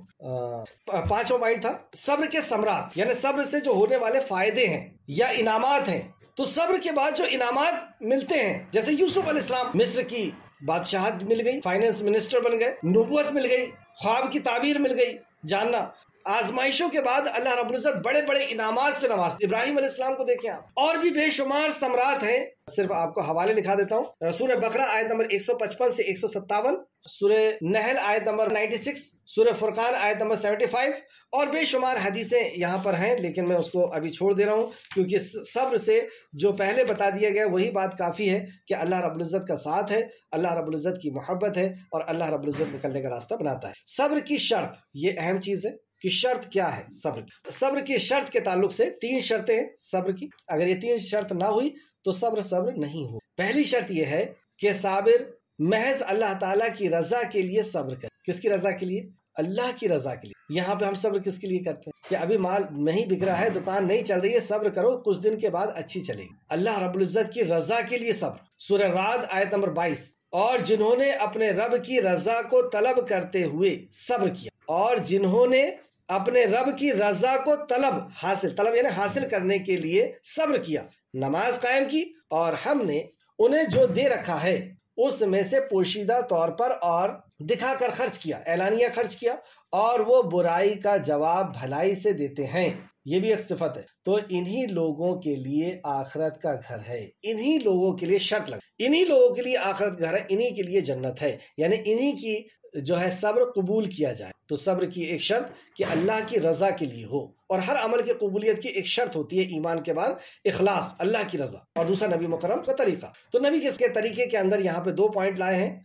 5واں پوائنٹ تھا صبر کے ثمرات, یعنی صبر سے جو ہونے والے فائدے ہیں یا انعامات ہیں. تو صبر کے بعد جو انعامات ملتے ہیں, جیسے یوسف علیہ السلام مصر کی بادشاہت مل گئی, فائنانس منسٹر بن گئے, نبوت مل گئی, خواب کی تعبیر مل گئی, جاننا. آزمائشوں کے بعد اللہ رب العزت بڑے بڑے انعامات سے نوازتے. ابراہیم علیہ السلام کو دیکھیں آپ, اور بھی بے شمار ثمرات ہیں. صرف آپ کو حوالے لکھا دیتا ہوں. سورہ بقرہ آیت نمبر 155 سے 157, سورہ نحل آیت نمبر 96, سورہ فرقان آیت نمبر 75, اور بے شمار حدیثیں یہاں پر ہیں, لیکن میں اس کو ابھی چھوڑ دے رہا ہوں کیونکہ صبر سے جو پہلے بتا دیا گیا وہی بات کافی ہے کہ اللہ رب العزت کا ساتھ ہے, اللہ رب العزت کی محبت ہے, اور اللہ رب العزت نکلنے کا راستہ بناتا ہے. صبر کی شرط, یہ اہم چیز ہے کہ شرط کیا ہے صبر کی. صبر کی شرط کے تعلق سے 3 شرطیں ہیں صبر کی. اگر یہ 3 شرط نہ ہوئی تو صبر نہیں ہو. پہلی شرط یہ ہے کہ صابر محض اللہ تعالیٰ کی رضا کے لیے صبر کرے. کس کی رضا کے لیے؟ اللہ کی رضا کے لیے. یہاں پہ ہم صبر کس کے لیے کرتے ہیں کہ ابھی مال نہیں بک رہا ہے, دکان نہیں چل رہی ہے, صبر کرو, کچھ دن کے بعد اچھی چلے گی. اللہ رب العزت کی رضا کے لیے صبر. سورہ رعد آیت نمبر 22, اور جنہوں نے اپنے رب کی رضا کو طلب کرتے ہوئے صبر کیا, اور جنہوں نے اپنے رب کی رضا کو طلب یعنی حاصل کرنے کے لیے صبر کیا, نماز قائم کی, اور ہم نے انہیں جو دے رکھا ہے اس میں سے پوشیدہ طور پر اور دکھا کر خرچ کیا, اعلانیہ خرچ کیا, اور وہ برائی کا جواب بھلائی سے دیتے ہیں. یہ بھی ایک صفت ہے. تو انہی لوگوں کے لیے آخرت کا گھر ہے. انہی لوگوں کے لیے شرط لگا, انہی لوگوں کے لیے آخرت گھر ہے, انہی کے لیے جنت ہے. یعنی انہی کی جو ہے صبر قبول کیا جائے. تو صبر کی ایک شرط کہ اللہ کی رضا کے لیے ہو, اور ہر عمل کی قبولیت کی ایک شرط ہوتی ہے ایمان کے بعد اخلاص, اللہ کی رضا, اور دوسرا نبی مکرم کا طریقہ. تو نبی کس کے طریقے کے اندر یہاں پہ 2 پوائنٹ لائے ہیں.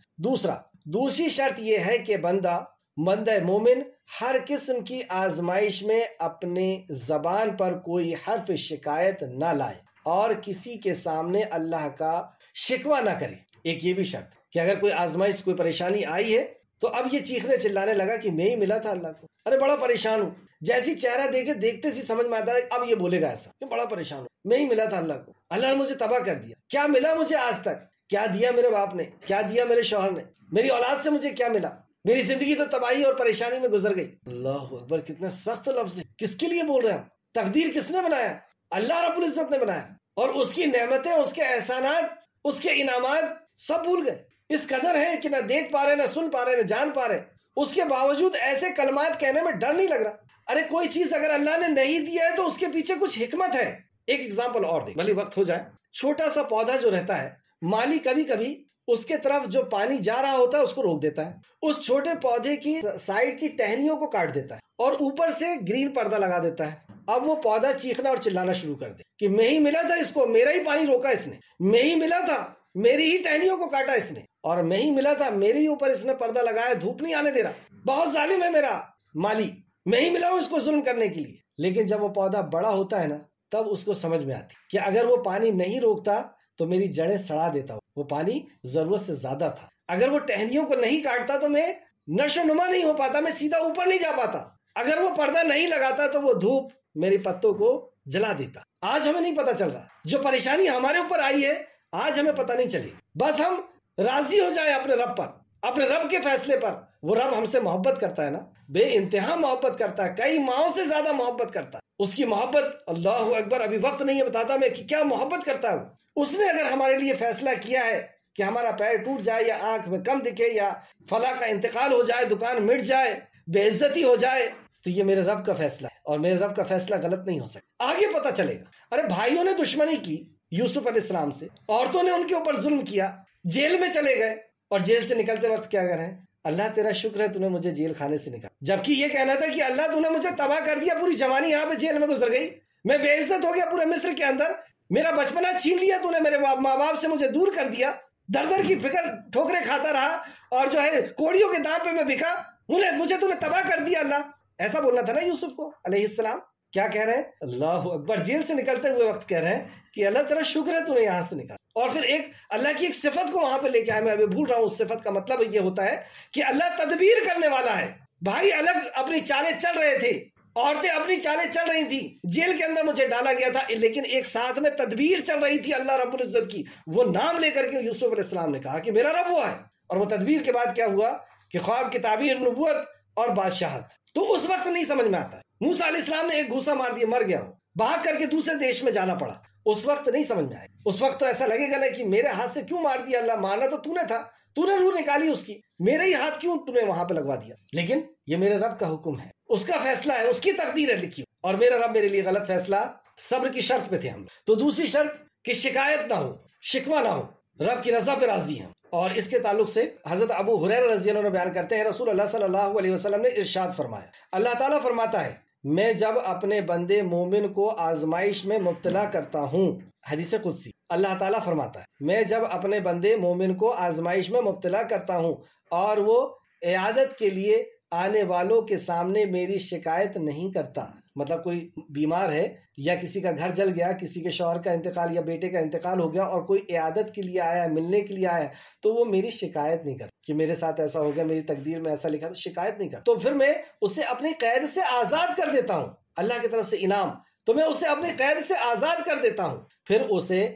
دوسری شرط یہ ہے کہ بندہ مومن ہر قسم کی آزمائش میں اپنے زبان پر کوئی حرف شکایت نہ لائے, اور کسی کے سامنے اللہ کا شکوہ نہ کرے. ایک یہ بھی شرط کہ اگر کوئی آزمائش, کوئی پریشانی آئی ہے تو اب یہ چیخنے چلانے لگا کہ میں ہی ملا تھا اللہ کو, ارے بڑا پریشان ہوں, جیسی چہرہ دیکھتے سی سمجھ میں آتا ہے اب یہ بولے گا ایسا کہ بڑا پریشان ہوں, میں ہی ملا تھا اللہ کو, اللہ نے مجھے تباہ کر دیا. کیا ملا مجھے آج تک؟ کیا دیا میرے باپ نے, کیا دیا میرے شوہر نے, میری اولاد سے مجھے کیا ملا؟ میری زندگی تو تباہی اور پریشانی میں گزر گئی. اللہ اکبر, کتنے سخت لفظ ہیں. کس کے لیے بول رہے ہیں؟ تقدیر کس نے بنایا؟ اللہ رب العزت نے بنایا, اور اس کی نعمتیں, اس کے احسانات, اس کے انعامات سب بھول گئے. اس قدر ہے کہ نہ دیکھ پا رہے, نہ سن پا رہے, نہ جان پا رہے. اس کے باوجود ایسے کلمات کہنے میں ڈر نہیں لگ رہا. ارے کوئی چیز اگر اللہ نے نہیں دیا ہے تو اس کے پیچھے کچھ حکمت ہے. ایک ایگزامپل اور دے, بھلے وقت ہو جائے. چھوٹا سا پودا جو رہتا ہے, مالی کبھی کبھی اس کے طرف جو پانی جا رہا ہوتا ہے اس کو روک دیتا ہے, اس چھوٹے پودے کی سائڈ کی ٹہنیوں کو کاٹ دیتا ہے, اور اوپر سے گرین پردہ لگا دیتا ہے. اب وہ پودا چیخنا اور چلانا شروع کر دے کہ میں ہی ملا تھا اس کو, میرا ہی پانی روکا اس نے, میں ہی ملا تھا, میری ہی ٹہنیوں کو کاٹا اس نے, اور میں ہی ملا تھا, میرے ہی اوپر اس نے پردہ لگایا, دھوپ نہیں آنے دے رہا, بہت ظالم ہے میرا مالی, میں ہی ملا ہوں اس کو ظلم کرنے کے لیے. لیکن جب وہ پودا بڑا ہوتا ہے نا, تب اس کو سمجھ میں آتی کہ اگر وہ پانی نہیں روکتا تو میری جڑیں سڑا دیتا ہوں, وہ پانی ضرورت سے زیادہ تھا. اگر وہ ٹہنیوں کو نہیں کاٹتا تو میں نشو نما نہیں ہو پاتا, میں سیدھا اوپر نہیں جا پاتا. اگر وہ پردہ نہیں لگاتا تو وہ دھوپ میری پتوں کو جلا دیتا. آج ہمیں نہیں پتا چل رہا, جو پریشانی ہمارے اوپر آئی ہے آج ہمیں پتہ نہیں چلی. بس ہم راضی ہو جائیں اپنے رب پر, اپنے رب کے فیصلے پر. وہ رب ہم سے محبت کرتا ہے نا, بے انتہا محبت کرتا ہے, کئی ماؤں سے زیادہ محبت کرتا ہے. اس کی محبت, اللہ اکبر, ابھی وقت نہیں ہے بتاتا میں کہ کیا محبت کرتا ہے. اس نے اگر ہمارے لیے فیصلہ کیا ہے کہ ہمارا پیر ٹوٹ جائے, یا آنکھ میں کم دکھے, یا فلاں کا انتقال ہو جائے, دکان مٹ جائے, بے عزتی ہو جائے, تو یہ میرے رب کا فیصلہ ہے, اور میرے رب کا فیصلہ غلط نہیں ہو سکتا. آگے پتہ چلے گا. ارے بھائیوں نے دشمنی کی یوسف علیہ السلام سے, عورتوں نے ان کے اوپر ظلم کیا, جیل میں چلے گئے, اور جیل سے نکلتے وقت کیا کر رہے ہیں؟ اللہ تیرا شکر ہے تو نے مجھے جیل خانے سے نکالا. جبکہ یہ کہنا تھا کہ اللہ تو نے مجھے تباہ کر دیا, پوری جوانی یہاں پہ جیل میں گزر گئی, میں بے عزت ہو گیا پورے مصر کے اندر, میرا بچپنا چھین لیا تو نے, میرے ماں باپ سے مجھے دور کر دیا, در در کی فکر ٹھوکریں کھاتا رہا, اور جو ہے کوڑیوں کے دام پہ میں بکا, مجھے تو نے تباہ کر دیا. اللہ ایسا بولنا تھا نا یوسف کو علیہ السلام. کیا کہہ رہے ہیں؟ اللہ اکبر, جیل سے نکلتے ہوئے وقت کہہ رہے ہیں کہ اللہ تیرا شکر ہے تو نے یہاں سے نکالا. اور پھر ایک اللہ کی ایک صفت کو وہاں پہ لے کے آئے, میں ابھی بھول رہا ہوں. اس صفت کا مطلب یہ ہوتا ہے کہ اللہ تدبیر کرنے والا ہے. بھائی الگ اپنی چالیں چل رہے تھے, عورتیں اپنی چالیں چل رہی تھی، جیل کے اندر مجھے ڈالا گیا تھا، لیکن ایک ساتھ میں تدبیر چل رہی تھی اللہ رب العزت کی. وہ نام لے کر کے یوسف علیہ السلام نے کہا کہ میرا رب وہ ہے، اور وہ تدبیر کے بعد کیا ہوا کہ خواب کی تعبیر، نبوت اور بادشاہت. تو اس وقت نہیں سمجھ میں آتا. موسیٰ علیہ السلام نے ایک گھوسا مار دیا، مر گیا، وہ بھاگ کر کے دوسرے دیش میں جانا پڑا. اس وقت نہیں سمجھ میں آئے. اس وقت تو ایسا لگے گا نا کہ میرے ہاتھ سے کیوں مار دیا اللہ، مارنا تو تو نے تھا، تو نے روح نکالی اس کی، میرے ہی ہاتھ کیوں تو نے وہاں پہ لگوا دیا. لیکن یہ میرے رب کا حکم ہے، اس کا فیصلہ ہے، اس کی تقدیر ہے لکھی، اور میرا رب میرے لیے غلط فیصلہ. صبر کی شرط پہ تھے ہم. تو دوسری شرط کہ شکایت نہ ہو، شکوہ نہ ہو، رب کی رضا پہ راضی ہیں. اور اس کے تعلق سے حضرت ابو ہریرہ رضی اللہ عنہ بیان کرتے ہیں، رسول اللہ صلی اللہ علیہ وسلم نے ارشاد فرمایا، اللہ تعالیٰ فرماتا ہے میں جب اپنے بندے مومن کو آزمائش میں مبتلا کرتا ہوں، حدیث قدسی، اللہ تعالیٰ فرماتا ہے میں جب اپنے بندے مومن کو آزمائش میں مبتلا کرتا ہوں اور وہ عیادت کے لیے آنے والوں کے سامنے میری شکایت نہیں کرتا. مطلب کوئی بیمار ہے یا کسی کا گھر جل گیا، کسی کے شوہر کا انتقال یا بیٹے کا انتقال ہو گیا، اور کوئی عیادت کے لیے آیا، ملنے کے لیے آیا، تو وہ میری شکایت نہیں کرتا کہ میرے ساتھ ایسا ہو گیا، میری تقدیر میں ایسا لکھا، تو شکایت نہیں کرتا. تو پھر میں اسے اپنی قید سے آزاد کر دیتا ہوں، اللہ کی طرف سے انعام. تو میں اسے اپنی قید سے آزاد کر دیتا ہوں، پھر اسے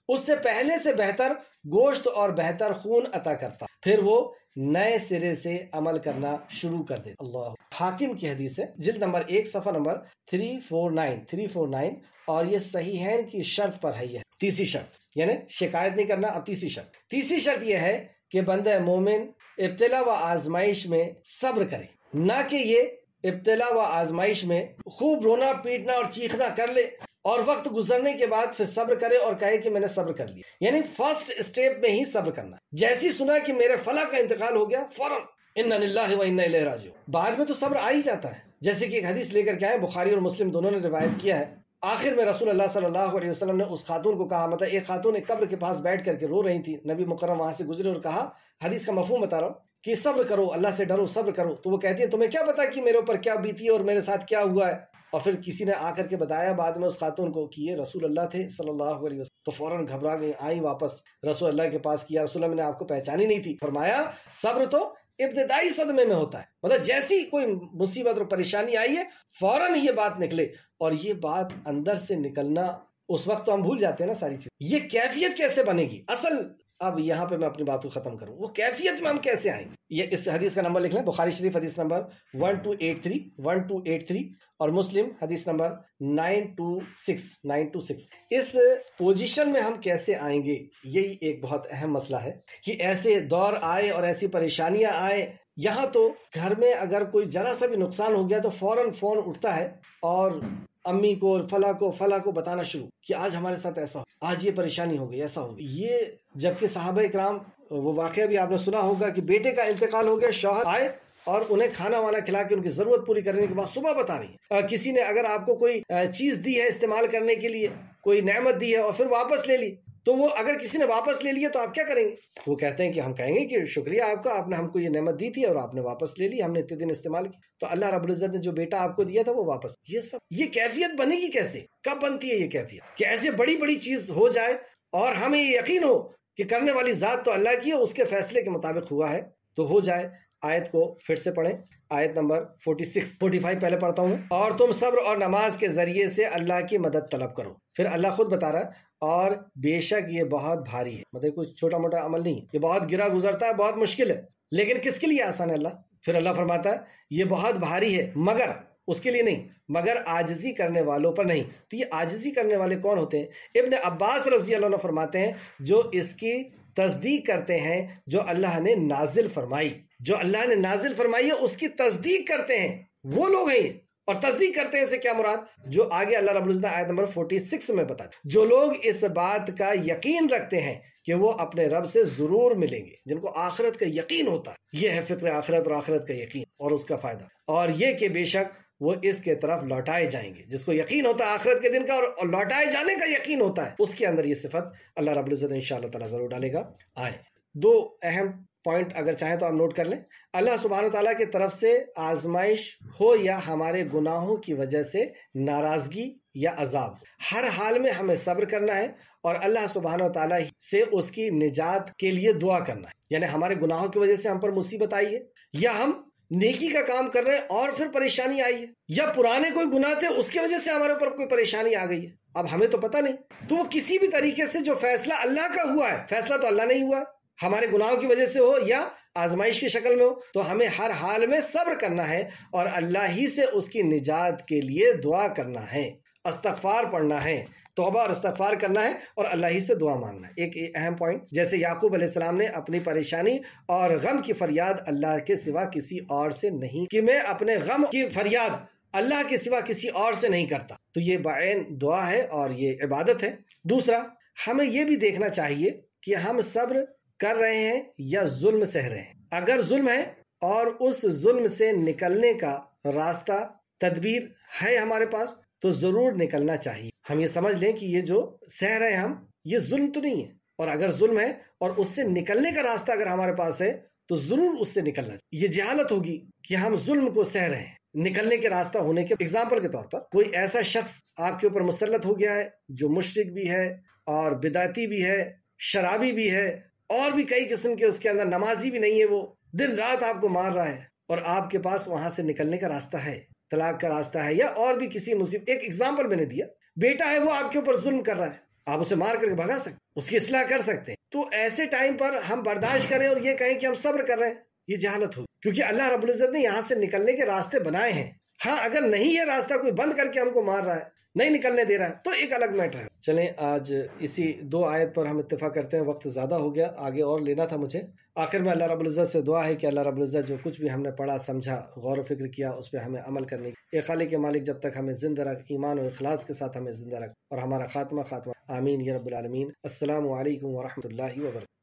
اس سے پہلے سے بہتر گوشت اور بہتر خون عطا کرتا، پھر وہ نئے سرے سے عمل کرنا شروع کر دیتا. اللہ. حاکم کی حدیث ہے، جلد نمبر 1 صفحہ نمبر 349، اور یہ صحیحین کی شرط پر ہے. یہ تیسری شرط یعنی شکایت نہیں کرنا. اب تیسری شرط یہ ہے کہ بندہ مومن ابتلا و آزمائش میں صبر کرے، نہ کہ یہ ابتلا و آزمائش میں خوب رونا پیٹنا اور چیخنا کر لے اور وقت گزرنے کے بعد پھر صبر کرے اور کہے کہ میں نے صبر کر لیا. یعنی فرسٹ اسٹیپ میں ہی صبر کرنا. جیسی سنا کہ میرے فلاں کا انتقال ہو گیا، فوراً انا للہ و انا الیہ راجعون. بعد میں تو صبر آ ہی جاتا ہے، جیسے کہ ایک حدیث لے کر کے آئے، بخاری اور مسلم دونوں نے روایت کیا ہے. آخر میں رسول اللہ صلی اللہ علیہ وسلم نے اس خاتون کو کہا، مطلب ایک خاتون ایک قبر کے پاس بیٹھ کر کے رو رہی تھی، نبی مکرم وہاں سے گزرے اور کہا، حدیث کا مفہوم بتا رہا ہوں، کہ صبر کرو، اللہ سے ڈرو، صبر کرو. تو وہ کہتی ہے تمہیں کیا پتا کہ میرے اوپر کیا بیتی ہے اور میرے ساتھ کیا ہوا ہے. اور پھر کسی نے آ کر کے بتایا بعد میں اس خاتون کو کہ یہ رسول اللہ تھے صلی اللہ علیہ وسلم. تو فوراً گھبرا گئی، آئی واپس رسول اللہ کے پاس، کیا رسول اللہ میں نے آپ کو پہچانی نہیں تھی. فرمایا صبر تو ابتدائی صدمے میں ہوتا ہے، مطلب جیسی کوئی مصیبت اور پریشانی آئی ہے فوراً یہ بات نکلے، اور یہ بات اندر سے نکلنا اس وقت تو ہم بھول جاتے ہیں نا ساری چیز. یہ کیفیت کیسے بنے گی اصل، اب یہاں پہ میں اپنی بات کو ختم کروں، وہ کیفیت میں ہم کیسے آئیں گے. یہ اس حدیث کا نمبر لکھ لیں، بخاری شریف حدیث نمبر 1283 اور مسلم حدیث نمبر 926. اس پوزیشن میں ہم کیسے آئیں گے، یہی ایک بہت اہم مسئلہ ہے کہ ایسے دور آئے اور ایسی پریشانیاں آئے. یہاں تو گھر میں اگر کوئی ذرا سا بھی نقصان ہو گیا تو فوراً فون اٹھتا ہے اور امی کو فلاں کو بتانا شروع کہ آج ہمارے ساتھ ایسا ہو، آج یہ پریشانی ہو گئی، ایسا ہو گئی. یہ جبکہ صحابہ اکرام، وہ واقعہ بھی آپ نے سنا ہوگا کہ بیٹے کا انتقال ہو گیا، شوہر آئے اور انہیں کھانا وانا کھلا کے ان کی ضرورت پوری کرنے کے بعد صبح بتا رہی ہے. کسی نے اگر آپ کو کوئی چیز دی ہے استعمال کرنے کے لیے، کوئی نعمت دی ہے اور پھر واپس لے لی، تو وہ اگر کسی نے واپس لے لیا تو آپ کیا کریں گے؟ وہ کہتے ہیں کہ ہم کہیں گے کہ شکریہ آپ کا، آپ نے ہم کو یہ نعمت دی تھی اور آپ نے واپس لے لی، ہم نے اتنے دن استعمال کی. تو اللہ رب العزت نے جو بیٹا آپ کو دیا تھا وہ واپس. یہ کیفیت بنے گی کیسے، کب بنتی ہے یہ کیفیت کہ ایسے بڑی چیز ہو جائے اور ہمیں یہ یقین ہو کہ کرنے والی ذات تو اللہ کی ہے، اس کے فیصلے کے مطابق ہوا ہے تو ہو جائے. آیت کو پھر سے پڑھیں، آیت نمبر 45 پہلے پڑھتا ہوں. اور تم صبر اور نماز کے ذریعے سے اللہ کی مدد طلب کرو. پھر اللہ خود بتا رہا ہے، اور بے شک یہ بہت بھاری ہے، مطلب کوئی چھوٹا موٹا عمل نہیں، یہ بہت گرا گزرتا ہے، بہت مشکل ہے، لیکن کس کے لیے آسان ہے اللہ. پھر اللہ فرماتا ہے یہ بہت بھاری ہے، مگر اس کے لیے نہیں، مگر عاجزی کرنے والوں پر نہیں. تو یہ عاجزی کرنے والے کون ہوتے ہیں؟ ابن عباس رضی اللہ عنہ فرماتے ہیں جو اس کی تصدیق کرتے ہیں جو اللہ نے نازل فرمائی، جو اللہ نے نازل فرمائی ہے اس کی تصدیق کرتے ہیں، وہ لوگ ہیں. اور تصدیق کرتے ہیں سے کیا مراد؟ جو آگے اللہ رب العزت آیت نمبر 46 میں بتاتے ہیں، جو لوگ اس بات کا یقین رکھتے ہیں کہ وہ اپنے رب سے ضرور ملیں گے، جن کو آخرت کا یقین ہوتا ہے. یہ ہے فکر آخرت اور آخرت کا یقین اور اس کا فائدہ. اور یہ کہ بے شک وہ اس کے طرف لوٹائے جائیں گے. جس کو یقین ہوتا ہے آخرت کے دن کا اور لوٹائے جانے کا یقین ہوتا ہے، اس کے اندر یہ صفت اللہ رب العزت انشاءاللہ تعالیٰ ضرور ڈالے گا. آئے دو اہم پوائنٹ اگر چاہیں تو آپ نوٹ کر لیں. اللہ سبحانہ وتعالیٰ کی طرف سے آزمائش ہو یا ہمارے گناہوں کی وجہ سے ناراضگی یا عذاب، ہر حال میں ہمیں صبر کرنا ہے اور اللہ سبحانہ وتعالیٰ سے اس کی نجات کے لیے دعا کرنا ہے. یعنی ہمارے گناہوں کی وجہ سے ہم پر مصیبت آئی ہے یا ہم نیکی کا کام کر رہے ہیں اور پھر پریشانی آئی ہے، یا پرانے کوئی گناہ تھے اس کی وجہ سے ہمارے اوپر کوئی پریشانی آ گئی ہے، اب ہمیں تو پتہ نہیں، تو وہ کسی بھی طریقے سے جو فیصلہ اللہ کا ہوا ہے، فیصلہ تو اللہ نہیں ہوا، ہمارے گناہوں کی وجہ سے ہو یا آزمائش کی شکل میں ہو، تو ہمیں ہر حال میں صبر کرنا ہے اور اللہ ہی سے اس کی نجات کے لیے دعا کرنا ہے، استغفار پڑھنا ہے، توبہ اور استغفار کرنا ہے اور اللہ ہی سے دعا مانگنا ہے۔ ایک اہم پوائنٹ، جیسے یعقوب علیہ السلام نے اپنی پریشانی اور غم کی فریاد اللہ کے سوا کسی اور سے نہیں، کہ میں اپنے غم کی فریاد اللہ کے سوا کسی اور سے نہیں کرتا، تو یہ بعین دعا ہے اور یہ عبادت ہے۔ دوسرا، ہمیں یہ بھی دیکھنا چاہیے کہ ہم صبر کر رہے ہیں یا ظلم سہ رہے ہیں۔ اگر ظلم ہے اور اس ظلم سے نکلنے کا راستہ تدبیر ہے ہمارے پاس تو ضرور نکلنا چاہیے۔ ہم یہ سمجھ لیں کہ یہ جو سہ رہے ہیں ہم، یہ ظلم تو نہیں ہے، اور اگر ظلم ہے اور اس سے نکلنے کا راستہ اگر ہمارے پاس ہے تو ضرور اس سے نکلنا چاہیے۔ یہ جہالت ہوگی کہ ہم ظلم کو سہ رہے ہیں نکلنے کے راستہ ہونے کے۔ اگزامپل کے طور پر کوئی ایسا شخص آپ کے اوپر مسلط ہو گیا ہے جو مشرک بھی ہے اور بدعتی بھی ہے، شرابی بھی ہے، اور بھی کئی قسم کے اس کے اندر، نمازی بھی نہیں ہے، وہ دن رات آپ کو مار رہا ہے، اور آپ کے پاس وہاں سے نکلنے کا راستہ ہے، طلاق کا راستہ ہے، یا اور بھی کسی مصیبت۔ ایک اگزامپل میں نے دیا، بیٹا ہے وہ آپ کے اوپر ظلم کر رہا ہے، آپ اسے مار کر کے بھگا سکتے، اس کی اصلاح کر سکتے ہیں، تو ایسے ٹائم پر ہم برداشت کریں اور یہ کہیں کہ ہم صبر کر رہے ہیں، یہ جہالت ہوگی، کیونکہ اللہ رب العزت نے یہاں سے نکلنے کے راستے بنائے ہیں۔ ہاں اگر نہیں یہ راستہ کوئی بند کر کے ہم کو مار رہا ہے، نہیں نکلنے دے رہا ہے، تو ایک الگ میٹر ہے۔ چلیں آج اسی 2 آیت پر ہم اتفاق کرتے ہیں، وقت زیادہ ہو گیا، آگے اور لینا تھا مجھے۔ آخر میں اللہ رب العزت سے دعا ہے کہ اللہ رب العزت جو کچھ بھی ہم نے پڑھا، سمجھا، غور و فکر کیا، اس پہ ہمیں عمل کرنے کی، اے خالق مالک جب تک ہمیں زندہ رکھ، ایمان و اخلاص کے ساتھ ہمیں زندہ رکھ، اور ہمارا خاتمہ آمین یا رب العالمین۔ السلام علیکم ورحمۃ اللہ وبرکاتہ۔